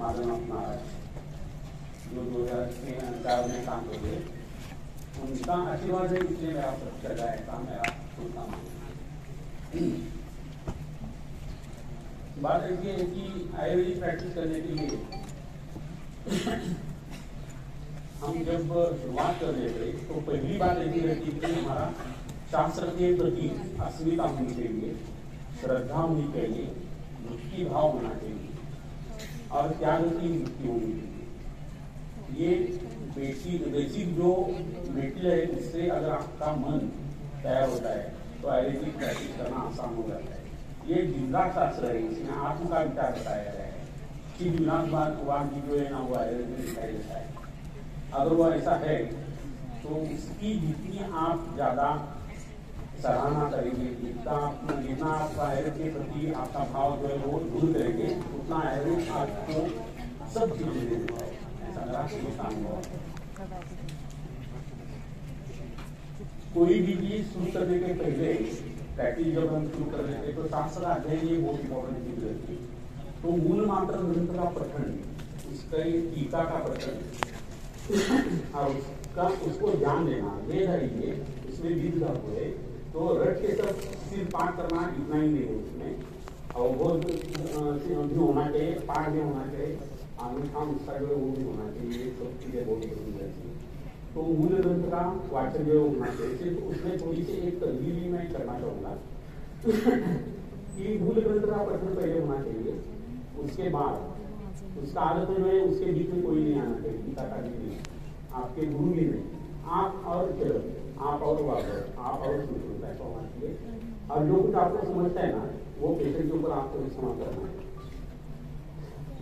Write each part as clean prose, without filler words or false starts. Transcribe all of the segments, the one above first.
माधवनाथ महाराज जो 2004 में काम करते, उनका आशीर्वाद है, इसलिए मेरा प्रतिष्ठा है काम, मेरा शुभता मांग। बात ऐसी है कि आयुर्वेदिक प्रैक्टिस करने के लिए हम जब शुरुआत कर रहे थे तो पहली बात ऐसी रहती थी, हमारा शास्त्र के प्रति अस्मिता होनी चाहिए, श्रद्धा होनी चाहिए, भक्ति भाव होना चाहिए और त्याग की मुक्ति होनी चाहिए। ये बेसिक जो मेटेरियल है, उससे अगर आपका मन तैयार होता है तो आयुर्वेदिक प्रैक्टिस करना आसान हो जाता है। ये जिंदा शास्त्र है, इसमें आत्म का विचार बताया गया है कि विनाशवाद जो है ना वो आयुर्वेद में दिखाई देता है। अगर वो ऐसा है तो उसकी जितनी आप ज्यादा सराहना करेंगे, जितना आप आयुर्वेद के प्रति आपका भाव जो है वो दूर करेंगे, उतना आयुर्वेद आपको सब चीजें दे देता है। ऐसा मेरा काम हुआ। कोई भी चीज शुरू करने के पहले प्रैक्टिस जब हम शुरू कर रहे थे तो शास्त्र का अध्ययन ये बहुत इंपॉर्टेंट चीज रहती है। तो मूल मात्र ग्रंथ का पठन, उसका टीका का पठन और उसको ध्यान देना, ये है ये इसमें विध हुए तो रट के सब सिर पाठ करना इतना ही नहीं है उसमें, और बहुत भी होना चाहिए, पाठ भी होना चाहिए, आनुष्ठान उसका जो है वो भी होना चाहिए। ये सब चीजें बहुत जरूरी रहती है। तो मूल ग्रंथ का वाचन जो होना चाहिए, सिर्फ उसमें थोड़ी सी एक तब्दीली मैं करना चाहूंगा कि मूल ग्रंथ का पठन पहले होना चाहिए, उसके बाद उसका आदत जो है उसके बीच में कोई नहीं आना चाहिए, गीता का भी नहीं, आपके गुरु भी नहीं, आप और चलो, आप और आप और सुनता है होना चाहिए। और जो कुछ आपको समझता है ना वो पेशेंट के ऊपर आपको क्षमा करना है।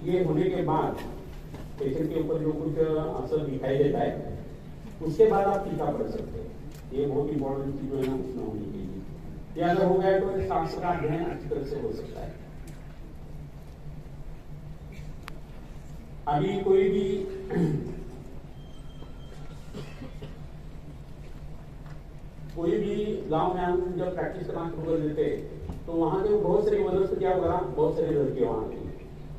ये होने के बाद पेशेंट के ऊपर जो कुछ असर दिखाई देता है उसके बाद आप टीका पढ़ सकते हैं। ये बहुत इंपॉर्टेंट चीज है ना, उसमें होनी चाहिए। ये अगर हो गया तो शास्त्र का अध्ययन अच्छी तरह से हो सकता है। अभी कोई भी गांव में हम जब प्रैक्टिस करना शुरू कर देते तो वहां के बहुत सारी वनस्पतियां वगैरह, बहुत सारी लड़कियां वहां की,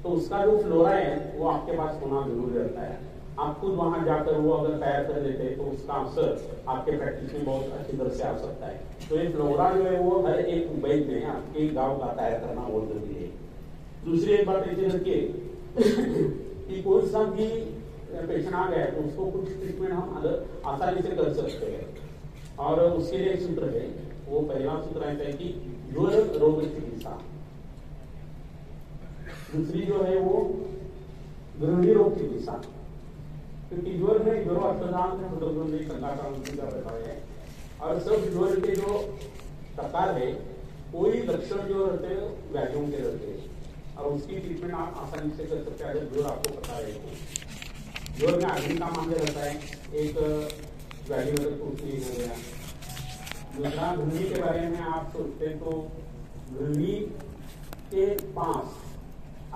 तो उसका जो फ्लोरा है वो आपके पास होना जरूरी रहता है। आप खुद वहां जाकर वो अगर तैयार कर देते तो उसका असर आपके प्रैक्टिस में बहुत अच्छी तरह से आ सकता है। तो ये फ्लोरा जो है वो हर एक वैद्य में आपके गांव का तैयार करना बहुत जरूरी है। दूसरी एक बात ऐसी रखिए कि कोई सा भी पेशेंट आ गया तो उसको कुछ ट्रीटमेंट हम आसानी से कर सकते हैं, और उसके लिए एक सूत्र है। वो पहला सूत्र ऐसा है कि ज्वर रोग चिकित्सा, दूसरी जो है वो गृहिणी रोग चिकित्सा, क्योंकि ज्वर में ज्वर अस्पताल में बैठा है, और सब ज्वर के जो प्रकार है कोई लक्षण जो रहते हैं व्याधियों के रहते हैं, और उसकी ट्रीटमेंट आप आसानी से कर सकते हैं अगर ज्वर आपको पता है तो। ज्वर में अग्नि का मामला रहता है, एक व्याधि हो गया। दूसरा घृणी के बारे में आप सोचते तो घृणी के पास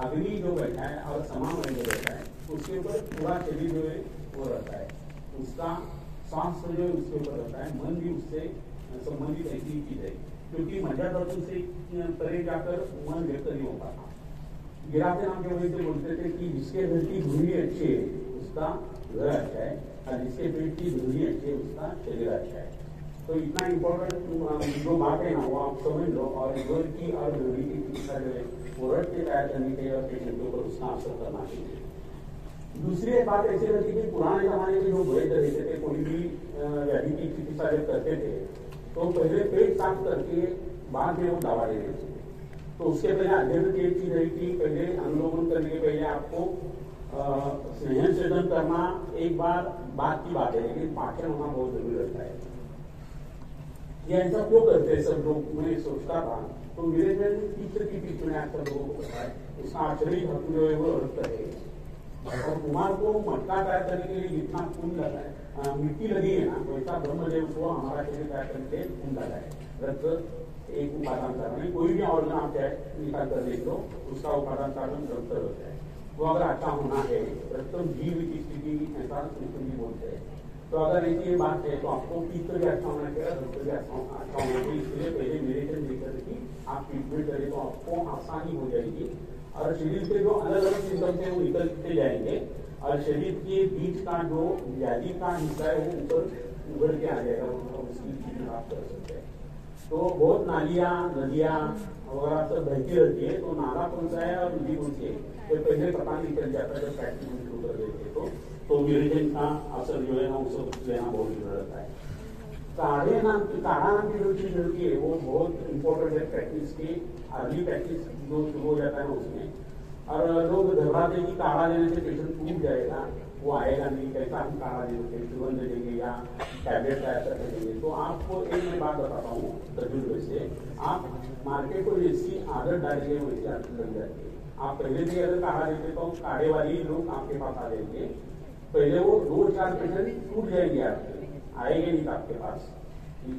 अग्नि जो बैठा है और समान रंग बैठा है, उसके ऊपर पूरा शरीर जो है वो रहता है, उसका स्वास्थ्य जो है उसके ऊपर रहता है, मन भी उससे संबंधित ऐसी चीज है, क्योंकि मज्जा तत्व से परे जाकर मन व्यक्त नहीं हो पाता। गिराते नाम के वजह से बोलते थे कि जिसके घर की घृणी अच्छी है उसका घर अच्छा है, और जिसके पेट की घृणी अच्छी है उसका शरीर अच्छा है। तो इतना इम्पोर्टेंट जो बात है ना वो आप समझ लो, और घर की और घृणी की चिकित्सा जो है वो रट के तैयार करनी चाहिए और पेशेंट के ऊपर उसका असर करना चाहिए। दूसरी एक बात ऐसी रहती है कि पुराने जमाने में जो वैद्य रहते थे, कोई भी व्याधि की चिकित्सा जब करते थे तो पहले पेट साफ करके बाद में वो दवा दे देते थे। तो उसके पहले अध्ययन की एक चीज है कि पहले अनुलोमन करने के पहले आपको स्नेहन सेवन करना एक बार बात की बात है, लेकिन पाठ्य होना बहुत जरूरी रहता है। ये ऐसा क्यों करते हैं सब लोग, मैं सोचता था तो मेरे टीचर की ट्रीटमेंट आज सब लोगों को पता है, उसका आचरण धर्म जो है वो रक्त है, और कुमार को मटका तैयार करने के लिए जितना खून लगा है, मिट्टी लगी है ना, वैसा ब्रह्मदेव को हमारा शरीर तैयार करने के लिए खून लगा है। रक्त एक उपादान कारण, कोई भी ऑर्गन आप निकाल कर देख लो उसका उपादान कारण रक्त होता है। वो अगर अच्छा होना है, रक्त जीव की स्थिति ऐसा भी बोलते हैं। तो अगर ऐसी बात है तो आपको पित्त भी अच्छा होना चाहिए, रक्त भी अच्छा होना चाहिए। इसलिए पहले मेडिसिन देकर कि आप ट्रीटमेंट करें तो आपको आसानी हो जाएगी, और शरीर के जो अलग अलग सिम्टम ऊपर से वो निकलते जाएंगे और शरीर के बीच का जो व्याधि का हिस्सा है वो ऊपर उभर के आ जाएगा, उसकी आप कर सकते हैं। तो बहुत नालियां नदियां वगैरह सब बहती रहती है, तो नाला कौन सा है और नदी कौन सी है ये पहले पता नहीं चल जाता जब प्रैक्टिस शुरू कर देते तो विरेचन का असर जो है ना उसको लेना बहुत जरूरत है। काढ़ा नाम की जो चीज होती है वो बहुत इंपॉर्टेंट है प्रैक्टिस की, अर्ली प्रैक्टिस जो शुरू हो जाता है ना उसमें। और लोग घबराते हैं कि काढ़ा लेने से पेशेंट टूट जाएगा, वो आएगा नहीं, कैसा हम काढ़ा दे देंगे, सुगंध दे देंगे या टैबलेट का ऐसा कर देंगे। तो आपको एक मैं बात बताता हूँ तजुर्बे से, आप मार्केट को जैसी आदत डालेंगे वैसी आदत लग जाती है। आप पहले से अगर काढ़ा देते तो काढ़े वाले लोग आपके पास आ जाएंगे, पहले वो 2-4 पेशेंट टूट जाएंगे, आपके आएंगे नहीं आपके पास।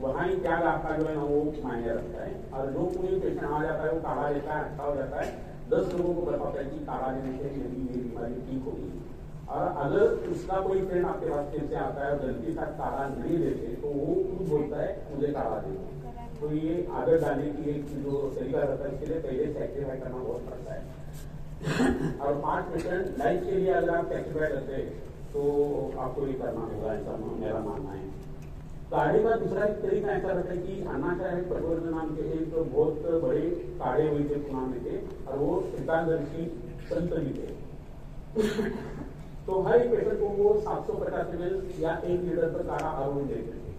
वहां ही त्याग आपका जो है ना वो मायने रखता है। और जो कोई पेशेंट आ जाता है वो काढ़ा लेता है, अच्छा हो जाता है, 10 लोगों को बताता है कि काढ़ा लेने से मेरी ये बीमारी ठीक होगी। और अगर उसका कोई फ्रेंड आपके पास फिर से आता है और गलती से काढ़ा नहीं लेते तो वो खुद बोलता है मुझे काढ़ा देना। तो ये आदत डालने की एक जो तरीका रहता है, इसके लिए पहले सैक्रिफाई करना बहुत पड़ता है। और 5 पेशेंट लाइफ के लिए अगर आप सैक्रिफाई करते तो आपको ये करना होगा, ऐसा मेरा मानना है। काढ़े का दूसरा एक तरीका ऐसा रहता है कि अन्ना साहेब पटवर्धन नाम के एक तो बहुत बड़े काढ़े हुए थे पुणे में थे और वो त्रिकालदर्शी संत भी थे। तो हर एक पेशेंट को वो 750 ml या 1 लीटर पर काढ़ा हर रोज देते थे।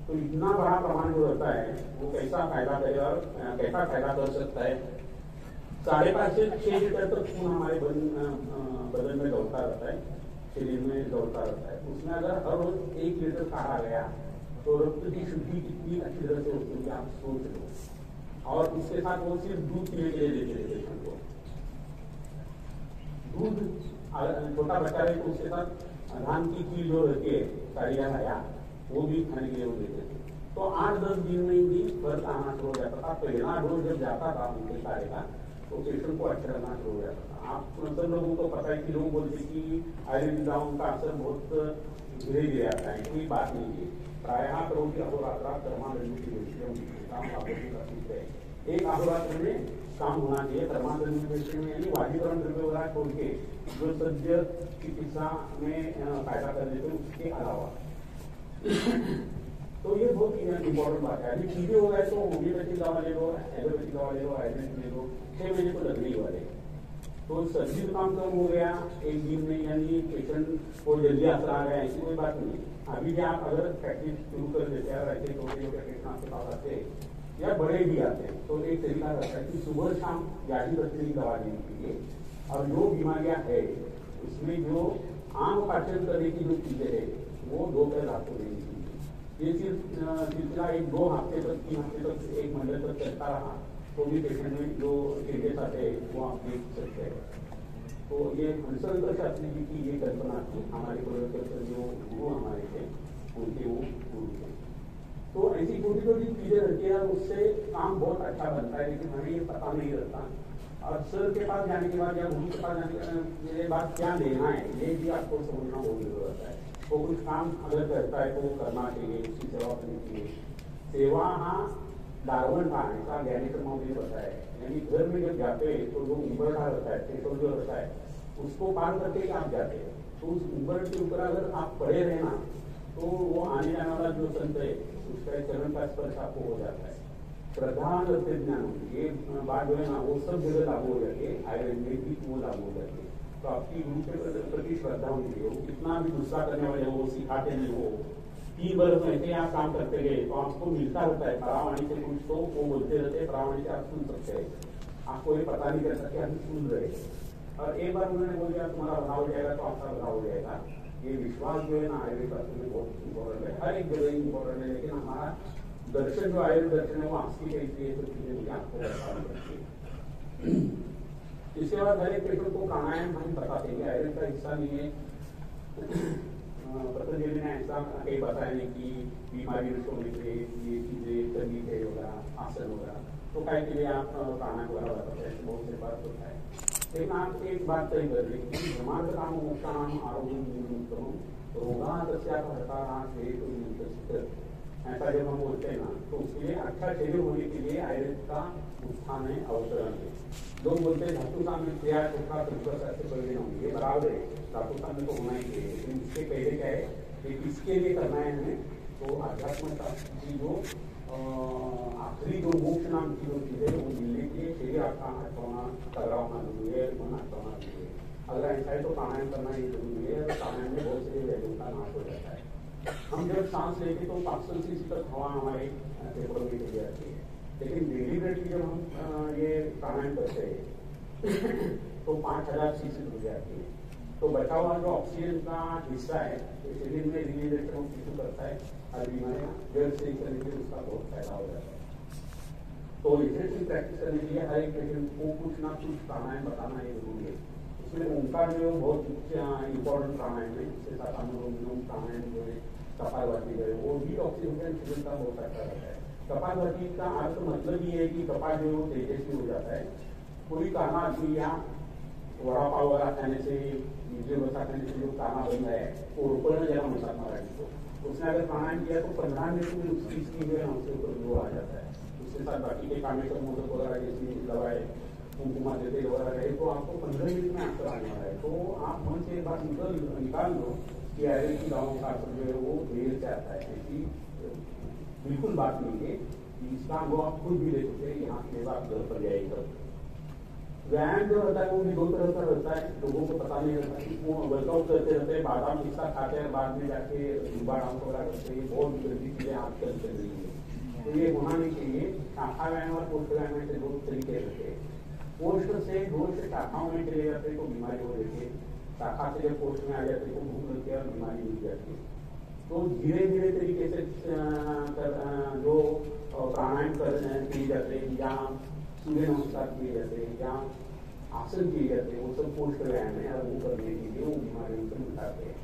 तो इतना बड़ा प्रमाण जो रहता है वो कैसा फायदा करेगा और कैसा फायदा कर सकता है। 5.5 से 6 लीटर तक खून हमारे बदन में दौड़ता रहता है, शरीर में दौड़ता रहता है। उसमें अगर हर रोज 1 लीटर काढ़ा गया तो रक्त की शुद्धि कितनी अच्छी तरह से होती है आप सोच लो। और उसके साथ वो सिर्फ दूध पीने के लिए देते थे पेशेंट को। दूध छोटा बच्चा है तो उसके साथ धान की खीर जो रहती है साड़िया लाया वो भी खाने के लिए वो देते थे। तो 8-10 दिन में ही फर्क आना शुरू हो जाता था। पहला डोज जब जाता था उनके सारे का तो पेशेंट को अच्छा लगना शुरू हो जाता था। आप सब लोगों को पता है कि लोग बोलते कि आयुर्वेदिक दवाओं का असर बहुत धीरे धीरे आता है, कोई बात नहीं है। प्रायः करोगे अहोरात्र कर्मादंड की दृष्टि एक अहोरात्र में काम होना चाहिए। कर्मादंड दृष्टि में यानी वाजीकरण द्रव्य वगैरह छोड़ के जो सद्य चिकित्सा में फायदा कर देते उसके अलावा तो ये बहुत इंपॉर्टेंट बात है। अभी चीजें हो गए तो होम्योपैथिक दवा ले लो, एलोपैथिक दवा ले लो, आयुर्वेदिक ले लो, 6 महीने को लगने ही वाले। तो सर्दी काम कम हो गया एक दिन में, यानी पेशेंट को जल्दी असर आ गया, ऐसी कोई बात नहीं। अभी भी आप अगर प्रैक्टिस शुरू कर देते हैं, ऐसे छोटे प्रैक्टिस आपके पास आते या बड़े भी आते हैं तो एक तरीका रहता है कि सुबह शाम व्याधि बचने की दवा देनी चाहिए। और जो बीमारियां है उसमें जो आम पाचन करने की जो चीजें है वो दोपहर रात को देनी चाहिए। ये सिलसिला 1-2 हफ्ते तक 3 हफ्ते तक 1 महीने तक चलता रहा तो भी पेशेंट में जो चेंजेस आते हैं वो आप देख सकते हैं। तो ये हंसशंकर शास्त्री जी की ये कल्पना थी, हमारे प्रोफेसर जो गुरु हमारे थे उनके वो गुरु थे। तो ऐसी छोटी छोटी चीजें रहती है, उससे काम बहुत अच्छा बनता है, लेकिन हमें ये पता नहीं रहता। और सर के पास जाने के बाद या गुरु के पास जाने के मेरे बाद क्या लेना है ये भी आपको समझना बहुत जरूरत है। वो कुछ काम अगर करता है तो वो करना चाहिए, उसकी सेवा करनी चाहिए। सेवा हाँ दारवन था, ऐसा ज्ञानेश्वर महोदय ने बताया। यानी घर में जब जाते हैं तो जो उम्बरठा रहता है, थ्रेशोल्ड जो रहता है उसको पार करके आप जाते हैं। तो उस उम्बर के ऊपर अगर आप पड़े रहना तो वो आने जाने वाला जो संत है उसका चरण का स्पर्श आपको हो जाता है। श्रद्धा ज्ञान ये बात जो है ना वो सब जगह लागू हो जाती है, आयुर्वेद में भी वो लागू हो जाती है। तो आपकी गुरु के प्रति श्रद्धा होती है, वो कितना भी गुस्सा करने वाले हो, सिखाते नहीं हो, 3 वर्ष ऐसे आप काम करते गए तो आपको मिलता रहता है परावाणी से कुछ, तो वो बोलते रहते हैं परावाणी से आप सुन सकते हैं, आपको ये पता नहीं कर सकते हम सुन रहे। और एक बार उन्होंने बोल दिया तुम्हारा भला हो जाएगा तो आपका भला हो जाएगा। ये विश्वास जो है ना आयुर्वेद शास्त्र में बहुत इंपॉर्टेंट है, हर एक जगह इंपॉर्टेंट है। लेकिन हमारा दर्शन जो आयुर्वेद दर्शन है वो आपकी कैसी है, सब चीजें मुझे आपको बतानी। इसके बाद हर एक पेशेंट को प्राणायाम हम बताते हैं, आयुर्वेद का हिस्सा नहीं है। पतंजलि ने ऐसा कहीं बताया नहीं कि बीमारी नष्ट होने के लिए ये चीजें करनी चाहिए वगैरह, आसन वगैरह, तो काय के लिए आप प्राणायाम वगैरह बताते हैं, बहुत से बात होता है। लेकिन आप एक बात तय कर रहे कि धर्मार्थ काम मोक्षाणाम आरोग्यम रोगा तस्या हरता ऐसा जब हम बोलते हैं ना, तो उसके लिए अच्छा शरीर होने के लिए आयुर्वेद का उत्थान है, अवतरण है। लोग बोलते हैं धातु में क्रिया छोटा ऐसे परिणय होंगे, ये बराबर है, धातु में तो होना ही चाहिए, लेकिन उसके पहले क्या है कि किसके लिए करना है हमें, तो अध्यात्मता की जो आखिरी जो मोक्ष नाम की जो चीज है वो मिलने के लिए शरीर आपका अच्छा होना, तगड़ा होना जरूरी है, मन अच्छा होना जरूरी है। अगर ऐसा है तो प्राणायाम करना ये जरूरी है, और प्राणायाम में बहुत से वैल्यू का नाश हो जाता है। हम जब सांस लेते तो 500 सीसी तक हवा हमारे फेफड़ों में चली जाती है, लेकिन डेलिबरेटली जब हम ये प्राणायाम करते हैं तो 5000 सीसी हो जाती है। तो बचा हुआ जो ऑक्सीजन का हिस्सा है तो शरीर में रिलीवेशन ऑफ टिश्यू करता है, और बीमारियां जड़ से करने के उसका बहुत फायदा हो जाता है। तो इसे प्रैक्टिस करने के लिए हर एक पेशेंट को कुछ ना कुछ प्राणायाम बताना ये जरूरी है। उसमें उनका जो बहुत इंपॉर्टेंट प्राणायाम है, उसके साथ अनुलोम प्राणायाम जो है, कपालभाति जो है, वो भी ऑक्सीजन शरीर का बहुत अच्छा रहता है। कपालभाति का अर्थ मतलब ये है कि कपाल जो तेजस्वी हो जाता है। कोई काना भी यहाँ वड़ा पाव वगैरह खाने से, डोसा खाने से जो काना बन रहा है वो ऊपर जरा मसाला मराठी को उसने अगर प्राणायाम किया तो 15 मिनट में उसकी स्किन जो है उसके ऊपर ग्लो आ जाता है। उसके साथ बाकी के कामेश्वर मोदक वगैरह जैसी दवाएं, कुमकुमा देते वगैरह रहे तो आपको 15 मिनट में असर आने वाला है। तो आप मन से एक बात निकाल दो कि आयुर्वेद की दवाओं का असर जो है वो देर से आता है, ऐसी बिल्कुल बात नहीं है। इसका अनुभव आप खुद भी ले सकते हैं, यहाँ के बाद घर पर जाएगा। व्यायाम जो रहता है वो भी 2 तरह का रहता है, लोगों को पता नहीं रहता कि वो वर्कआउट करते रहते हैं, बादाम पिस्ता खाते हैं, बाद में जाके जुम्बा डांस वगैरह करते हैं, बहुत गंदी चीजें आजकल चल रही है। तो ये होना नहीं चाहिए। शाखा व्यायाम और पोस्ट व्यायाम से 2 तरीके रहते हैं। पोस्ट से दोष शाखाओं में चले जाते तो बीमारी हो जाती है, शाखा से जब पोस्ट में आ जाते तो भूख लगती है और बीमारी मिल जाती है। तो धीरे धीरे तरीके से जो प्राणायाम किए जाते हैं या सूर्य नमस्कार किए जाते हैं या आसन किए जाते हैं, वो सब पोस्ट व्यायाम है, और वो करने के लिए वो बीमारियों से मिटाते हैं।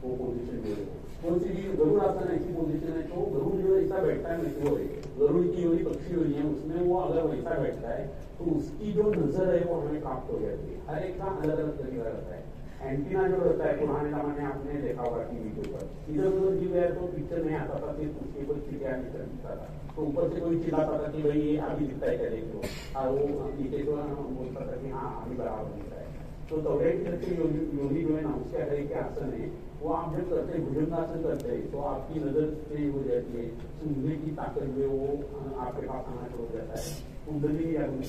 वो पोजिशन जो है कौन सी भी गरुड़ आसन ऐसी पोजिशन है, तो गरुड़ जो ऐसा बैठता है वैसे हो रही है, गरुड़ की होली पक्षी होली है, उसमें वो अगर वैसा बैठता है तो उसकी जो नजर है वो हमें प्राप्त हो जाती है। हर एक का अलग अलग तरीका रहता है। एंटीना जो रहता है पुराने जमाने आपने देखा होगा टीवी के ऊपर, इधर उधर जी गया तो पिक्चर नहीं आता था, सिर्फ उसके ऊपर चिड़िया दिखता था, तो ऊपर से कोई चिल्लाता था कि भाई ये अभी दिखता है क्या देखो, और वो नीचे तो बोलता था कि हाँ अभी बराबर दिखता है। तो दौड़े की लक्ष्य योगी जो है ना, उसके हर के आसन है वो आप जब करते हैं, भुजंगासन करते हैं तो आपकी नजर तेज हो जाती है, सुनने की ताकत जो है वो आपके पास आना शुरू हो जाता है, कुंडली या सब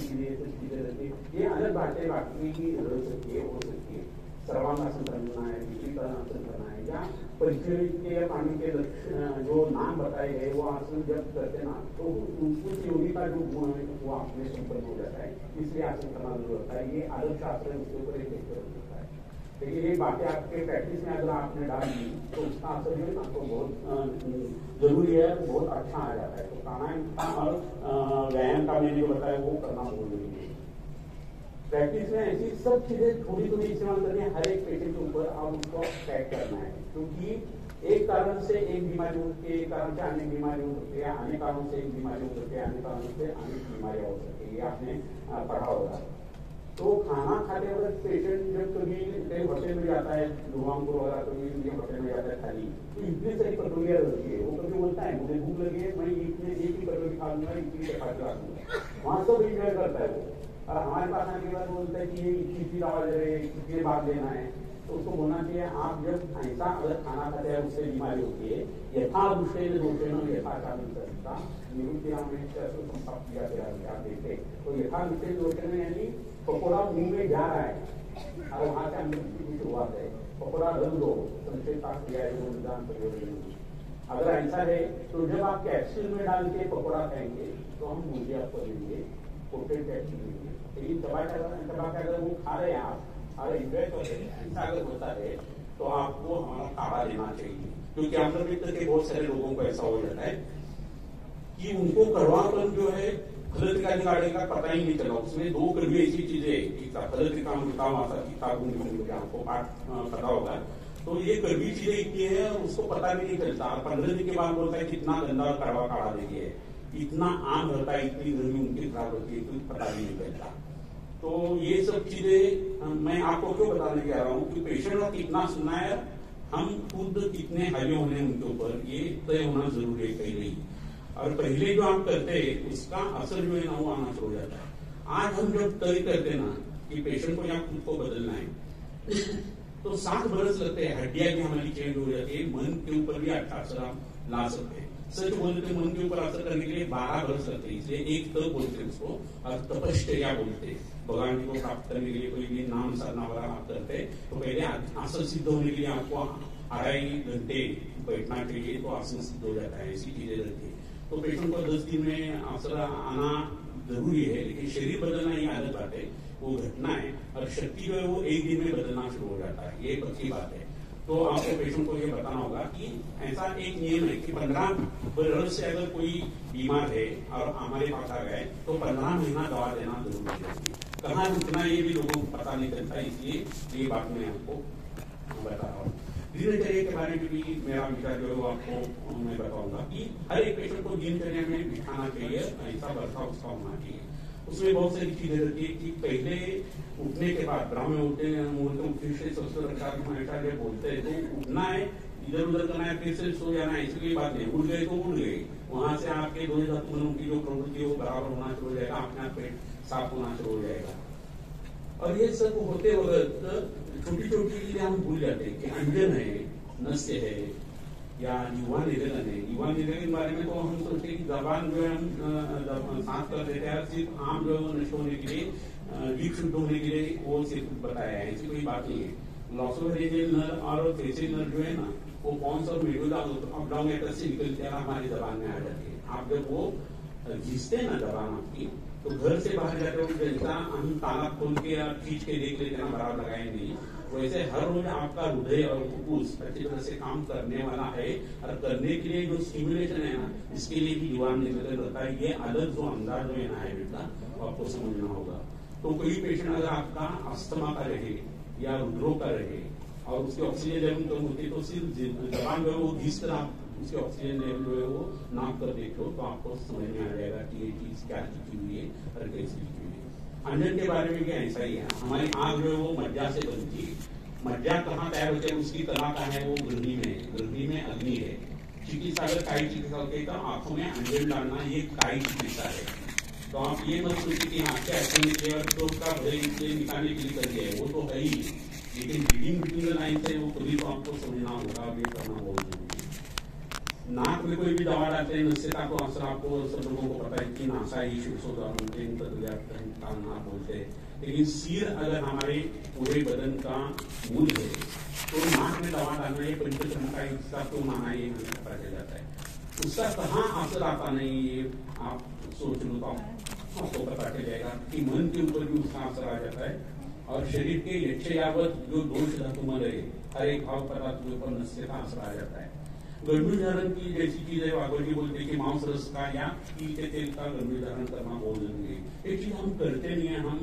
चीजें रहती है। ये अलग बातें बाकी की रह सकती है, हो सकती है। सर्वांगासन करना है, विचित्रासन करना है, या परिचय के पानी के जो नाम बताए गए वो आसन जब करते ना तो उस योगी का जो गुण है वो आपने संपन्न हो जाता है, इसलिए आसन करना जरूर होता है। ये आदर्श आसन है, उसके ऊपर एक लेक्चर हो सकता है। लेकिन ये बातें आपके प्रैक्टिस में अगर आपने डाल दी तो उसका असर जो है ना तो बहुत जरूरी है, बहुत अच्छा आ जाता है। तो प्राणायाम और व्यायाम का मैंने जो बताया वो करना बहुत जरूरी है। प्रैक्टिस में ऐसी सब चीजें थोड़ी थोड़ी इस्तेमाल करनी है, हर एक पेशेंट के ऊपर आप उसको पैक करना है, क्योंकि एक कारण से एक बीमारी होती है, एक कारण से अनेक बीमारी हो सकती है, अनेक कारणों से एक बीमारी हो सकती है, अनेक कारणों से अनेक बीमारियां हो सकती है, ये आपने पढ़ा होगा। तो खाना खाते वक्त पेशेंट जब कभी कहीं होटल में जाता है, दुआमपुर वगैरह कभी होटल में जाता है खाली, तो इतनी सारी कटोरियां रहती है, वो कभी बोलता है मुझे भूख लगी है, मैं एक ही कटोरी खा लूंगा, इतनी चपाती खा लूंगा, वहां सब इंजॉय करता है वो। और हमारे पास आने के बाद बोलता है कि ये इतनी दवा ले रहे, कितने बात लेना है, तो उसको बोलना चाहिए आप जब ऐसा अगर खाना खाते हैं उससे बीमारी होती है, यथा दुष्टेन दोषेण यथाचार आप देखते तो यथा दुष्टेन दोषेण यानी पकौड़ा मुंह में जा रहा है और वहां से अंदर की शुरुआत है, पकौड़ा रख दो अगर ऐसा है तो जब आप कैप्सूल में डाल के पकौड़ा खाएंगे तो हम मुझे आपको देंगे पोटेड कैप्सूल देंगे, लेकिन चबा के अगर वो खा रहे हैं आप अगर इंजॉय कर रहे हैं, ऐसा अगर होता है तो आपको हमारा काढ़ा लेना चाहिए। क्योंकि अम्लपित्त के बहुत सारे लोगों को ऐसा हो जाता है कि उनको कड़वापन जो है फलत्रिका निकालने का पता ही नहीं चला, उसमें 2 कड़वी ऐसी चीजें फलत्रिका आपको पाठ पता होगा, तो ये कड़वी चीजें इतनी है उसको पता भी नहीं चलता। 15 दिन के बाद बोलता है कितना गंदा कड़वा काढ़ा देखिए, इतना आम रहता है, इतनी गर्मी उनकी खराब होती है, कुछ पता भी नहीं चलता। तो ये सब चीजें मैं आपको क्यों बताने जा रहा हूँ कि पेशेंट का कितना सुनना है, हम खुद कितने हावी होने उनके ऊपर ये तय होना जरूरी है पहले ही। और पहले जो आप करते हैं उसका असर जो है ना वो आना शुरू हो जाता है। आज हम जब तय करते हैं ना कि पेशेंट को या खुद को बदलना है तो 7 बरस लगते हैं, हड्डियां भी हमारी चेंज हो जाती है, मन के ऊपर भी अच्छा असर हम ला सकते हैं। सच बोलते मन के ऊपर असर करने के लिए 12 बरस लगते हैं, इसलिए एक तप बोलते हैं उसको, और तपश्चर्या बोलते हैं। भगवान जी को प्राप्त करने के लिए कोई भी नाम साधना वगैरह आप करते हैं तो पहले आसन सिद्ध होने के लिए आपको 2.5 घंटे बैठना चाहिए तो आसन सिद्ध हो जाता है, ऐसी चीजें रहती है। तो पेशेंट को 10 दिन में असर आना जरूरी है, लेकिन शरीर बदलना ही आदत बात है, वो घटना है। और शक्ति जो है वो 1 दिन में बदलना शुरू हो जाता है, ये पक्की बात है। तो आपको पेशेंट को ये बताना होगा कि ऐसा एक नियम है कि 15 बरस से अगर कोई बीमार है और हमारे पास आ गए तो 15 महीना दवा देना जरूरी है। कहाँ रुकना ये भी लोगों को पता नहीं चलता, इसलिए ये बात मैं आपको बता रहा हूँ। दिनचर्या के बारे में भी मेरा विचार जो है वो आपको मैं बताऊंगा कि हर एक पेशेंट को दिनचर्या में बिठाना चाहिए, ऐसा वर्षा उसका होना चाहिए। उसमें बहुत सारी चीजें रहती है कि पहले उठने के बाद ब्राह्मण उठते मुहूर्त से हमेशा जब बोलते हैं तो उठना है, इधर उधर करना है, फिर से सो जाना है, इसकी बात नहीं। उठ गए तो उठ गए, वहां से आपके 2 धातुओं की जो प्रवृत्ति है वो बराबर होना शुरू हो जाएगा, अपने आप पेट साफ होना शुरू हो जाएगा। और ये सब होते वक्त छोटी छोटी चीजें हम भूल जाते हैं कि अंजन है, नस्य है या युवा निवेदन है। युवा निवेदन के बारे में तो हम सोचते हैं कि जबान जो है हम सांस कर देते हैं, सिर्फ आम जो है नष्ट होने के लिए, जीभ शुद्ध होने के लिए वो सिर्फ बताया है, ऐसी कोई बात नहीं है। लॉसोफेरिंजियल नर्व और फेसियल नर्व जो है ना वो कौन सा मेडुला ऑब्डोमिनेटर से निकलते हैं हमारी जबान में आ जाती है। आप जब वो घिसते हैं ना जबान आपकी तो घर से बाहर जाते हो जैसा हम ताला खोल के या खींच के देख लेते हैं बराबर लगाए नहीं, वैसे हर रोज आपका हृदय और फुफ्फुस अच्छी तरह से काम करने वाला है। और करने के लिए जो स्टिमुलेशन है ना इसके लिए भी युवा निवेदन रहता है। ये अलग जो अंदाज जो है ना हैबिट का वो आपको समझना होगा। तो कोई पेशेंट अगर आपका अस्थमा का रहे या हृदरोग का रहे और उसकी ऑक्सीजन लेवल कम होती है तो सिर्फ जबान जो है वो घिस कर आप उसकी ऑक्सीजन लेवल जो है वो नाप कर देख लो तो आपको समझ में आ जाएगा कि ये चीज क्या लिखी हुई है और कैसी लिखी हुई है। अंजन के बारे में भी ऐसा ही है। हमारी आंख जो है वो मज्जा से बनती है। मज्जा कहाँ तैयार होती है उसकी कला का है वो गृहिणी में, गृहिणी में अग्नि है। चिकित्सा अगर काई चिकित्सा होती है तो आंखों में अंजन डालना ये काई चिकित्सा है। तो आप ये मत सोचिए कि आंखें ऐसे निकले और तो उसका भले निकालने के लिए कर दिया है, वो तो है ही, लेकिन रीडिंग बिटवीन द लाइन से वो कभी तो आपको समझना होगा, ये करना बहुत जरूरी है। नाक में कोई भी दवा डालते हैं नस्यता को असर आपको सब लोगों को पता है कि नासा ही नाक बोलते हैं, लेकिन सिर अगर हमारे पूरे बदन का मूल है तो नाक में दवा डालना ये पंचतंत्र का हिस्सा तो माना ये हमें पता चल जाता है। उसका कहाँ असर आता नहीं ये आप सोच लो तो आपको पता चल जाएगा कि मन के ऊपर भी उसका असर आ जाता है। और शरीर के यक्ष यावत जो दोष धातु में रहे हर एक भाव पदार्थ के ऊपर नस्य का असर आ जाता है। गर्मी धारण की जैसी चीज है वागोजी बोलते हैं कि मांस रस का या तिल के तेल का गर्मी धारण करना बहुत जरूरी है। एक चीज हम करते नहीं है, हम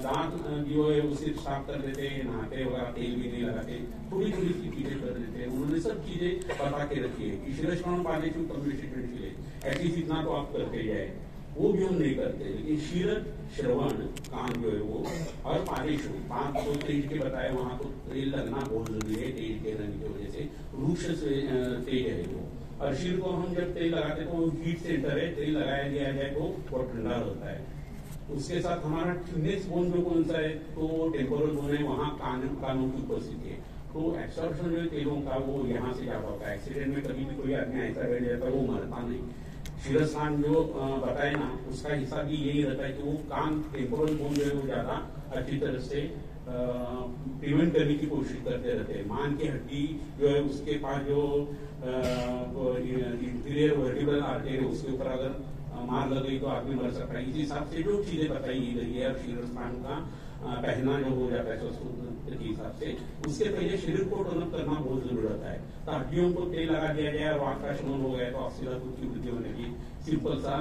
दांत जो है वो सिर्फ साफ कर देते हैं, नहाते वगैरह तेल भी नहीं लगाते, थोड़ी थोड़ी सी चीजें कर देते हैं। उन्होंने सब चीजें बता के रखी है कि शिरश्रवण पाने की कम्युनिकेशन के लिए एटलीस्ट इतना तो आप करते जाए, वो भी हम नहीं करते। लेकिन शीरत श्रवण कान जो है वो और पादेशु 5 तो तेज के बताए वहां तो तेल लगना बहुत जरूरी है, तेज के रहने की वजह से रूक्ष तेज है वो। और शीर को हम जब तेल लगाते हैं तो हीट सेंटर है, तेल लगाया दिया जाए तो बहुत ठंडा होता है। उसके साथ हमारा थिकनेस बोन जो कौन सा है तो टेम्पोरल बोन है, वहाँ कानों की उपस्थिति है। तो एक्सॉर्प्शन जो है तेलों का वो यहाँ से ज्यादा होता है। एक्सीडेंट में कभी भी कोई आदमी ऐसा बैठ जाता है वो मरता नहीं। शिरस्नान जो बताए ना उसका हिस्सा भी यही रहता है कि वो कान टेम्पोरल बोन जो है वो ज्यादा अच्छी तरह से प्रिवेंट करने की कोशिश करते रहते हैं। मान की हड्डी जो है उसके पास जो इंटीरियर वर्टिब्रल आर्टरी है उसके ऊपर अगर मार लग गई तो आदमी मर सकता है। इस हिसाब से जो चीजें बताई गई है और शिरस्नान का पहना जो हो जाता है संस्कृत के हिसाब से, उसके पहले शरीर को टोनअप करना बहुत जरूरी होता है। तो हड्डियों को तेल लगा दिया जाए और वात का शमन हो गया तो ऑक्सीजन की वृद्धि होने की सिंपल सा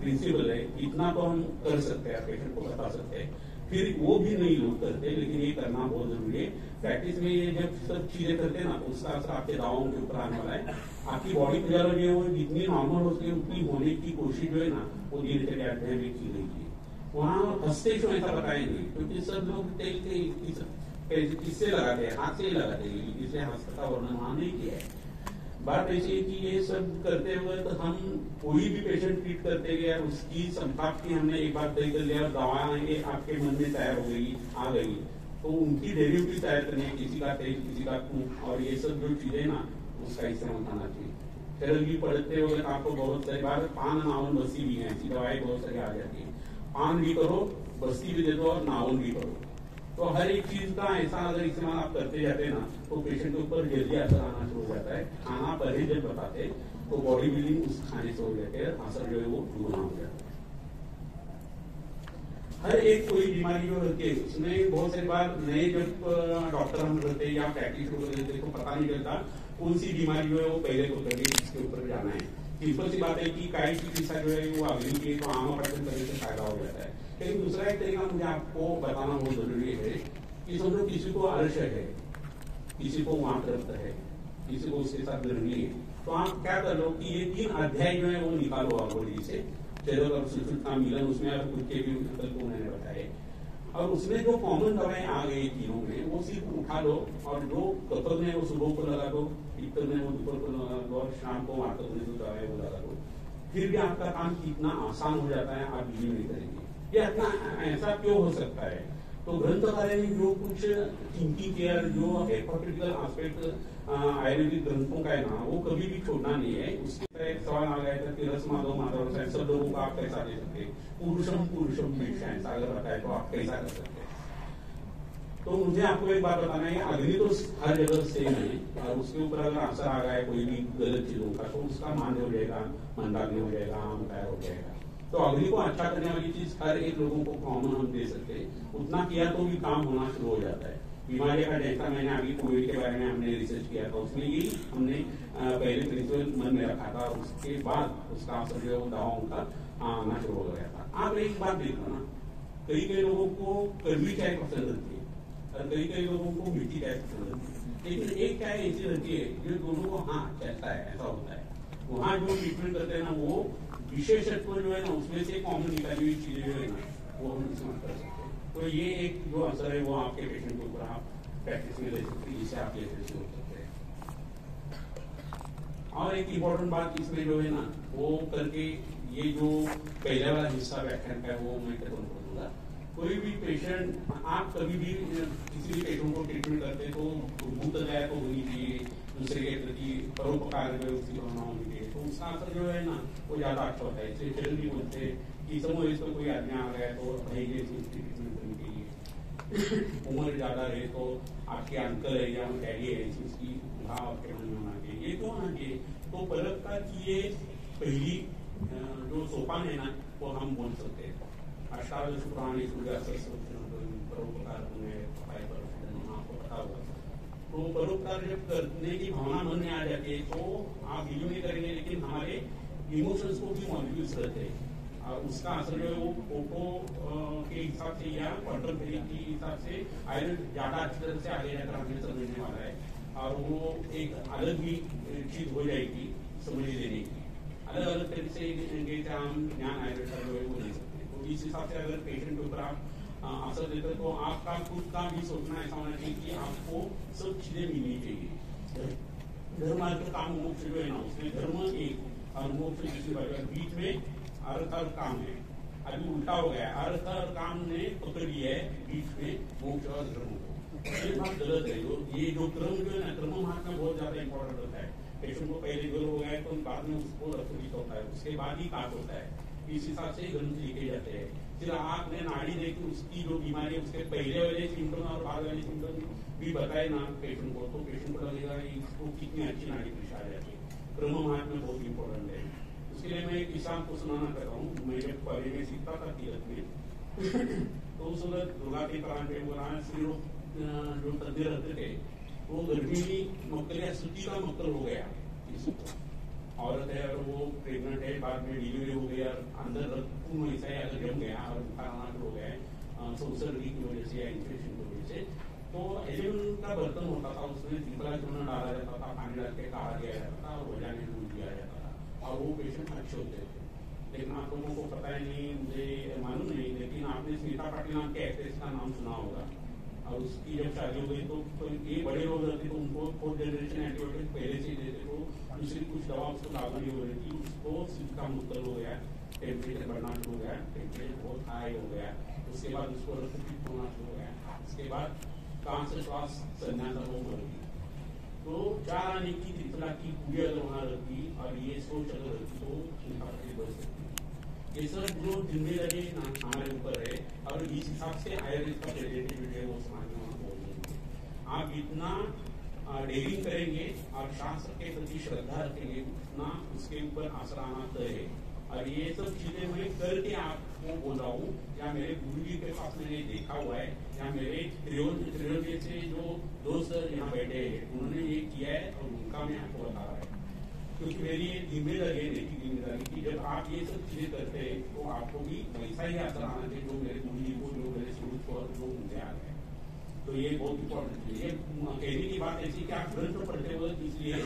प्रिंसिपल है। इतना तो हम कर सकते हैं, पेशेंट को बता सकते हैं। फिर वो भी नहीं लोग करते, लेकिन ये करना बहुत जरूरी है। प्रैक्टिस में ये जब सब चीजें करते हैं ना तो उसका असर आपके दवाओं के ऊपर आने वाला है। आपकी बॉडी फिजियोलॉजी है वो जितनी नॉर्मल हो सके उतनी होने की कोशिश जो है ना वो दिनचर्या में की गई है। वहाँ हंसते क्यों ऐसा बताएंगे क्योंकि सब लोग तेल के किससे लगाते हैं, हाथ से ही लगाते हैं, इसलिए हस्त का वर्णन वहां नहीं किया है। बात ऐसी है कि ये सब करते हुए तो हम कोई भी पेशेंट ट्रीट करते गए, उसकी संताप्ति हमने एक बार तय कर लिया और दवाएं आपके मन में तैयार हो गई, आ गई, तो उनकी डेरिवेटिव तैयार करनी है, किसी का तेज, किसी का खून, और ये सब जो चीजें ना उसका इस्तेमाल करना चाहिए। फिर भी पढ़ते हुए आपको बहुत सारी बार पान नावन बस्ती भी है, ऐसी दवाएं बहुत सारी आ जाती है। पान भी करो, बस्ती भी दे दो और नावन भी करो, तो हर एक चीज का ऐसा अगर इस्तेमाल आप करते जाते हैं ना तो पेशेंट के ऊपर जल्दी असर आना शुरू हो जाता है। खाना परहेज जब बताते तो बॉडी बिल्डिंग उस खाने से हो जाती है, असर जो है वो दुगना हो जाता है। हर एक कोई बीमारी जो रहती है उसमें बहुत सारी बार नए जब डॉक्टर हम रहते हैं या प्रैक्टिस शुरू कर देते हैं तो पता नहीं चलता कौन सी बीमारी जो है वो पहले को करके इसके ऊपर जाना है। सिंपल सी बात है कि काई चिकित्सा जो है वो अग्नि की तो आम ऑपरेशन करने से फायदा हो जाता है। लेकिन दूसरा एक तरीका मुझे आपको बताना बहुत जरूरी है कि समझो किसी को आलस्य है, किसी को वातरक्त है, किसी को उसके साथ गर्मी है, तो आप क्या कर लो कि ये 3 अध्याय जो है वो निकालो आप बॉडी से, चलो और सुश्रुत का मिलन उसमें और खुद के भी विकल्प उन्होंने बताए, और उसमें जो कॉमन दवाएं आ गई तीनों में वो सिर्फ उठा लो, और जो कपल में वो सुबह को लगा दो, पित्तल में वो दोपहर को लगा दो, और शाम को वातक में जो दवाएं वो लगा दो। फिर भी आपका काम कितना आसान हो जाता है, आप बिलीव नहीं करेंगे। ये इतना ऐसा क्यों हो सकता है? तो ग्रंथकारों ने जो कुछ थिंकिंग केयर जो हिपोथेटिकल एस्पेक्ट आयुर्वेदिक ग्रंथों का है ना, वो कभी भी छोड़ना नहीं है। उसके एक सवाल आ गया था कि रस माधव माधव सब लोगों को आप कैसा दे सकते हैं, पुरुषम पुरुषम ऐसा अगर बताए तो आप कैसा कर सकते हैं? तो मुझे आपको एक बात बताना है, अग्नि तो हर जगह सेम है, और उसके ऊपर अगर असर आ गया कोई भी गलत चीजों का तो उसका मान हो जाएगा, मंदाग्नि हो जाएगा, आमकायर हो जाएगा। तो अग्नि को अच्छा करने वाली चीज हर एक लोगों को कॉमन हम दे सकते हैं, उतना किया तो भी काम होना शुरू हो जाता है। बीमारी का जैसा मैंने अभी कोविड के बारे में हमने रिसर्च किया था, उसमें यही हमने पहले प्रिंसिपल मन में रखा था, उसके बाद उसका असर जो दवाओं का आना शुरू हो गया था। आप एक बात देखो ना, कई कई लोगों को कड़वी चाय पसंद रहती है और कई कई लोगों को मीठी चाय पसंद रहती है, लेकिन एक चाय ऐसी रहती है जो दोनों को हाँ चलता है, ऐसा होता है। वहाँ जो ट्रीटमेंट करते हैं ना वो विशेषत्व जो है ना उसमें से कॉमन निकाली हुई चीजें जो है ना वो हम इस्तेमाल कर सकते हैं। तो ये एक जो असर है वो आपके पेशेंट के ऊपर आप प्रैक्टिस में ले सकते हैं, जिससे आप लेते हो सकते हैं। और एक इम्पोर्टेंट बात इसमें जो है ना वो करके ये जो पहले वाला हिस्सा व्याख्यान का है वो मैं खत्म कर दूंगा। कोई भी पेशेंट, आप कभी भी किसी भी पेशेंट को ट्रीटमेंट करते हैं तो भूत दया तो होनी चाहिए, दूसरे के प्रति परोपकार जो उसकी भावना होनी चाहिए, तो उसका असर जो है ना वो ज्यादा अच्छा होता है। इसलिए चल भी बोलते हैं कि समूह इसको कोई आदमी आ गया तो ट्रीटमेंट करनी चाहिए, उम्र ज्यादा है तो आपके अंकल है या डैडी है इसकी भाव आपके मन में होना चाहिए, ये तो होना चाहिए। तो परोपकार की ये पहली जो सोपान है ना वो हम बोल सकते हैं। अष्टादश पुराणी परोपकार आपको पता होगा। तो परोपकार जब करने की भावना मन में आ जाती है तो आप बिलीव नहीं करेंगे, लेकिन हमारे इमोशंस को भी मॉलिक्यूल्स रहते हैं, और उसका असर जो है वो फोटो के हिसाब से या क्वांटम थ्योरी के हिसाब से आयरन ज्यादा अच्छी तरह से आगे जाकर हमें समझने वाला है, और वो एक अलग भी चीज हो जाएगी समझ लेने की। अलग अलग तरीके से हम ज्ञान आयुर्वेद का जो है वो ले सकते हैं। तो इस हिसाब से अगर पेशेंट के ऊपर आप असर देते तो आपका खुद का भी सोचना ऐसा होना चाहिए कि आपको सब चीजें मिलनी चाहिए। धर्म अर्थ काम मोक्ष जो है ना उसमें धर्म एक और मोक्ष दूसरी बात, बीच में अर्थ और काम है। अभी उल्टा हो गया, अर्थ और काम ने पकड़ लिया है बीच में मोक्ष और धर्म को। ये बात गलत है। ये जो क्रम जो है ना, क्रम महात्मा बहुत ज्यादा इंपॉर्टेंट होता है। पेशेंट को पहले गर्व हो गया तो बाद में उसको रक्तलित होता है, उसके बाद ही काट होता है। इस हिसाब से ग्रंथ लिखे जाते हैं। फिर आपने नाड़ी देखी उसकी जो बीमारी है उसके पहले वाले सिम्टम और बाद वाले सिम्टम भी बताए ना पेशेंट को, तो पेशेंट को लगेगा इसको कितनी अच्छी नाड़ी परीक्षा आ जाती है। क्रम महात्मा बहुत इंपॉर्टेंट है। उसके लिए मैं एक किसान को सुनाना चाहता हूँ। मैं जब कॉलेज में सीखता था तिलक में तो उस वक्त दुर्गा के प्राण पे स्त्री लोग जो तद्दे रहते थे वो गर्भिणी मक्कल या सूती का मक्कल हो गया, औरत है और वो प्रेग्नेंट है, बाद में डिलीवरी हो गई और अंदर खून ऐसा है अगर जम गया और बुखार आना शुरू हो गया संसर्गी की वजह से या इन्फेक्शन की वजह से, तो एल्यूमिनियम का बर्तन होता था, उसमें पिंपला चूना डाला जाता था, पानी डाल के काढ़ा दिया जाता था और वजह में दूध दिया जाता था और वो पेशेंट अच्छे होते थे। लेकिन आप लोगों को पता है नहीं, मुझे मालूम नहीं, लेकिन आपने स्मिता पाटिल नाम के एक्ट्रेस का नाम सुना होगा। और उसकी जब शादी हो गई तो ये बड़े लोग रहते तो उनको 4th जनरेशन एंटीबायोटिक पहले से ही देते, तो दूसरी कुछ दवा उसको लागू नहीं हो रही थी, उसको सिस्टम मुक्तल हो गया, टेम्परेचर बढ़ना शुरू हो गया, टेम्परेचर बहुत हाई हो गया, उसके बाद उसको रक्तपित्त होना शुरू हो गया, उसके बाद कान से श्वास संज्ञान हो गई। तो 4 आने की त्रिफला की पूरी अगर वहां रहती और ये सोच अगर रहती तो उनका बढ़ सकती। ये सब जो जिम्मेदारी हमारे ऊपर है और इस हिसाब से आयुर्वेद का प्रेजेंटेटिव है वो समाज में बोलेंगे। आप जितना डेयरिंग करेंगे और शास्त्र के प्रति श्रद्धा रखेंगे उतना उसके ऊपर असर आना तय है। और ये सब चीजें मैं करके आपको बोल रहा हूँ, या मेरे गुरु जी के पास मैंने देखा हुआ है, या मेरे त्रियोन जैसे जो दोस्त यहाँ बैठे हैं उन्होंने ये किया है और उनका मैं आपको बता रहा है। क्योंकि मेरी ये जिम्मेदारी है, नैतिक जिम्मेदारी की जब आप ये सब चीजें करते हैं तो आपको भी वैसा ही असर आना चाहिए जो मेरे गुरु जी को, जो मेरे शुरू को जो मुझे आ गया। तो ये बहुत इंपॉर्टेंट है। ये कहने की बात ऐसी कि आप ग्रंथ पढ़ते वक्त इसलिए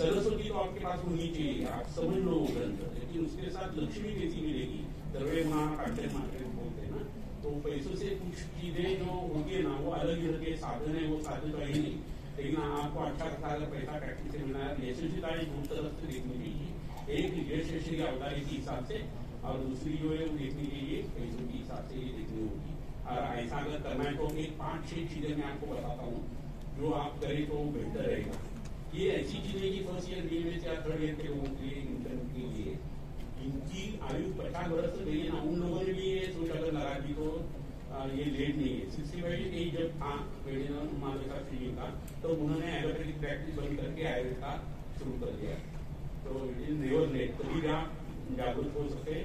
सरस्वती तो आपके पास होनी चाहिए, आप समझ लो ग्रंथ, लेकिन उसके साथ लक्ष्मी कैसी मिलेगी, दरवे मार्केट बोलते हैं ना, तो पैसों से कुछ चीजें जो होगी ना वो अलग ही रहती है, साधन है वो साधन तो है नहीं, लेकिन आपको अच्छा खासा पैसा टैक्सी से मिलना है। यशस्वी दो तरफ से देखनी चाहिए, एक यशस्वी अवतारी के हिसाब से और दूसरी जो है वो देखनी चाहिए पैसों के हिसाब से ये देखनी होगी। और ऐसा अगर करना है तो एक 5-6 चीजें मैं आपको बताता हूँ जो आप करें तो बेहतर रहेगा। ये ऐसी चीजें की फर्स्ट ईयर बी में या 3rd ईयर के लोगों के लिए, इंटर्न के लिए, इनकी आयु 50 वर्ष से गई ना, उन लोगों ने भी ये सोच अगर लगा दी तो ये लेट नहीं है। 65 एज जब था मालविका श्री का तो उन्होंने एलोपैथिक प्रैक्टिस बंद करके आयुर्वेद का शुरू कर दिया। तो इट इज नेवर लेट, कभी आप जागरूक हो सके,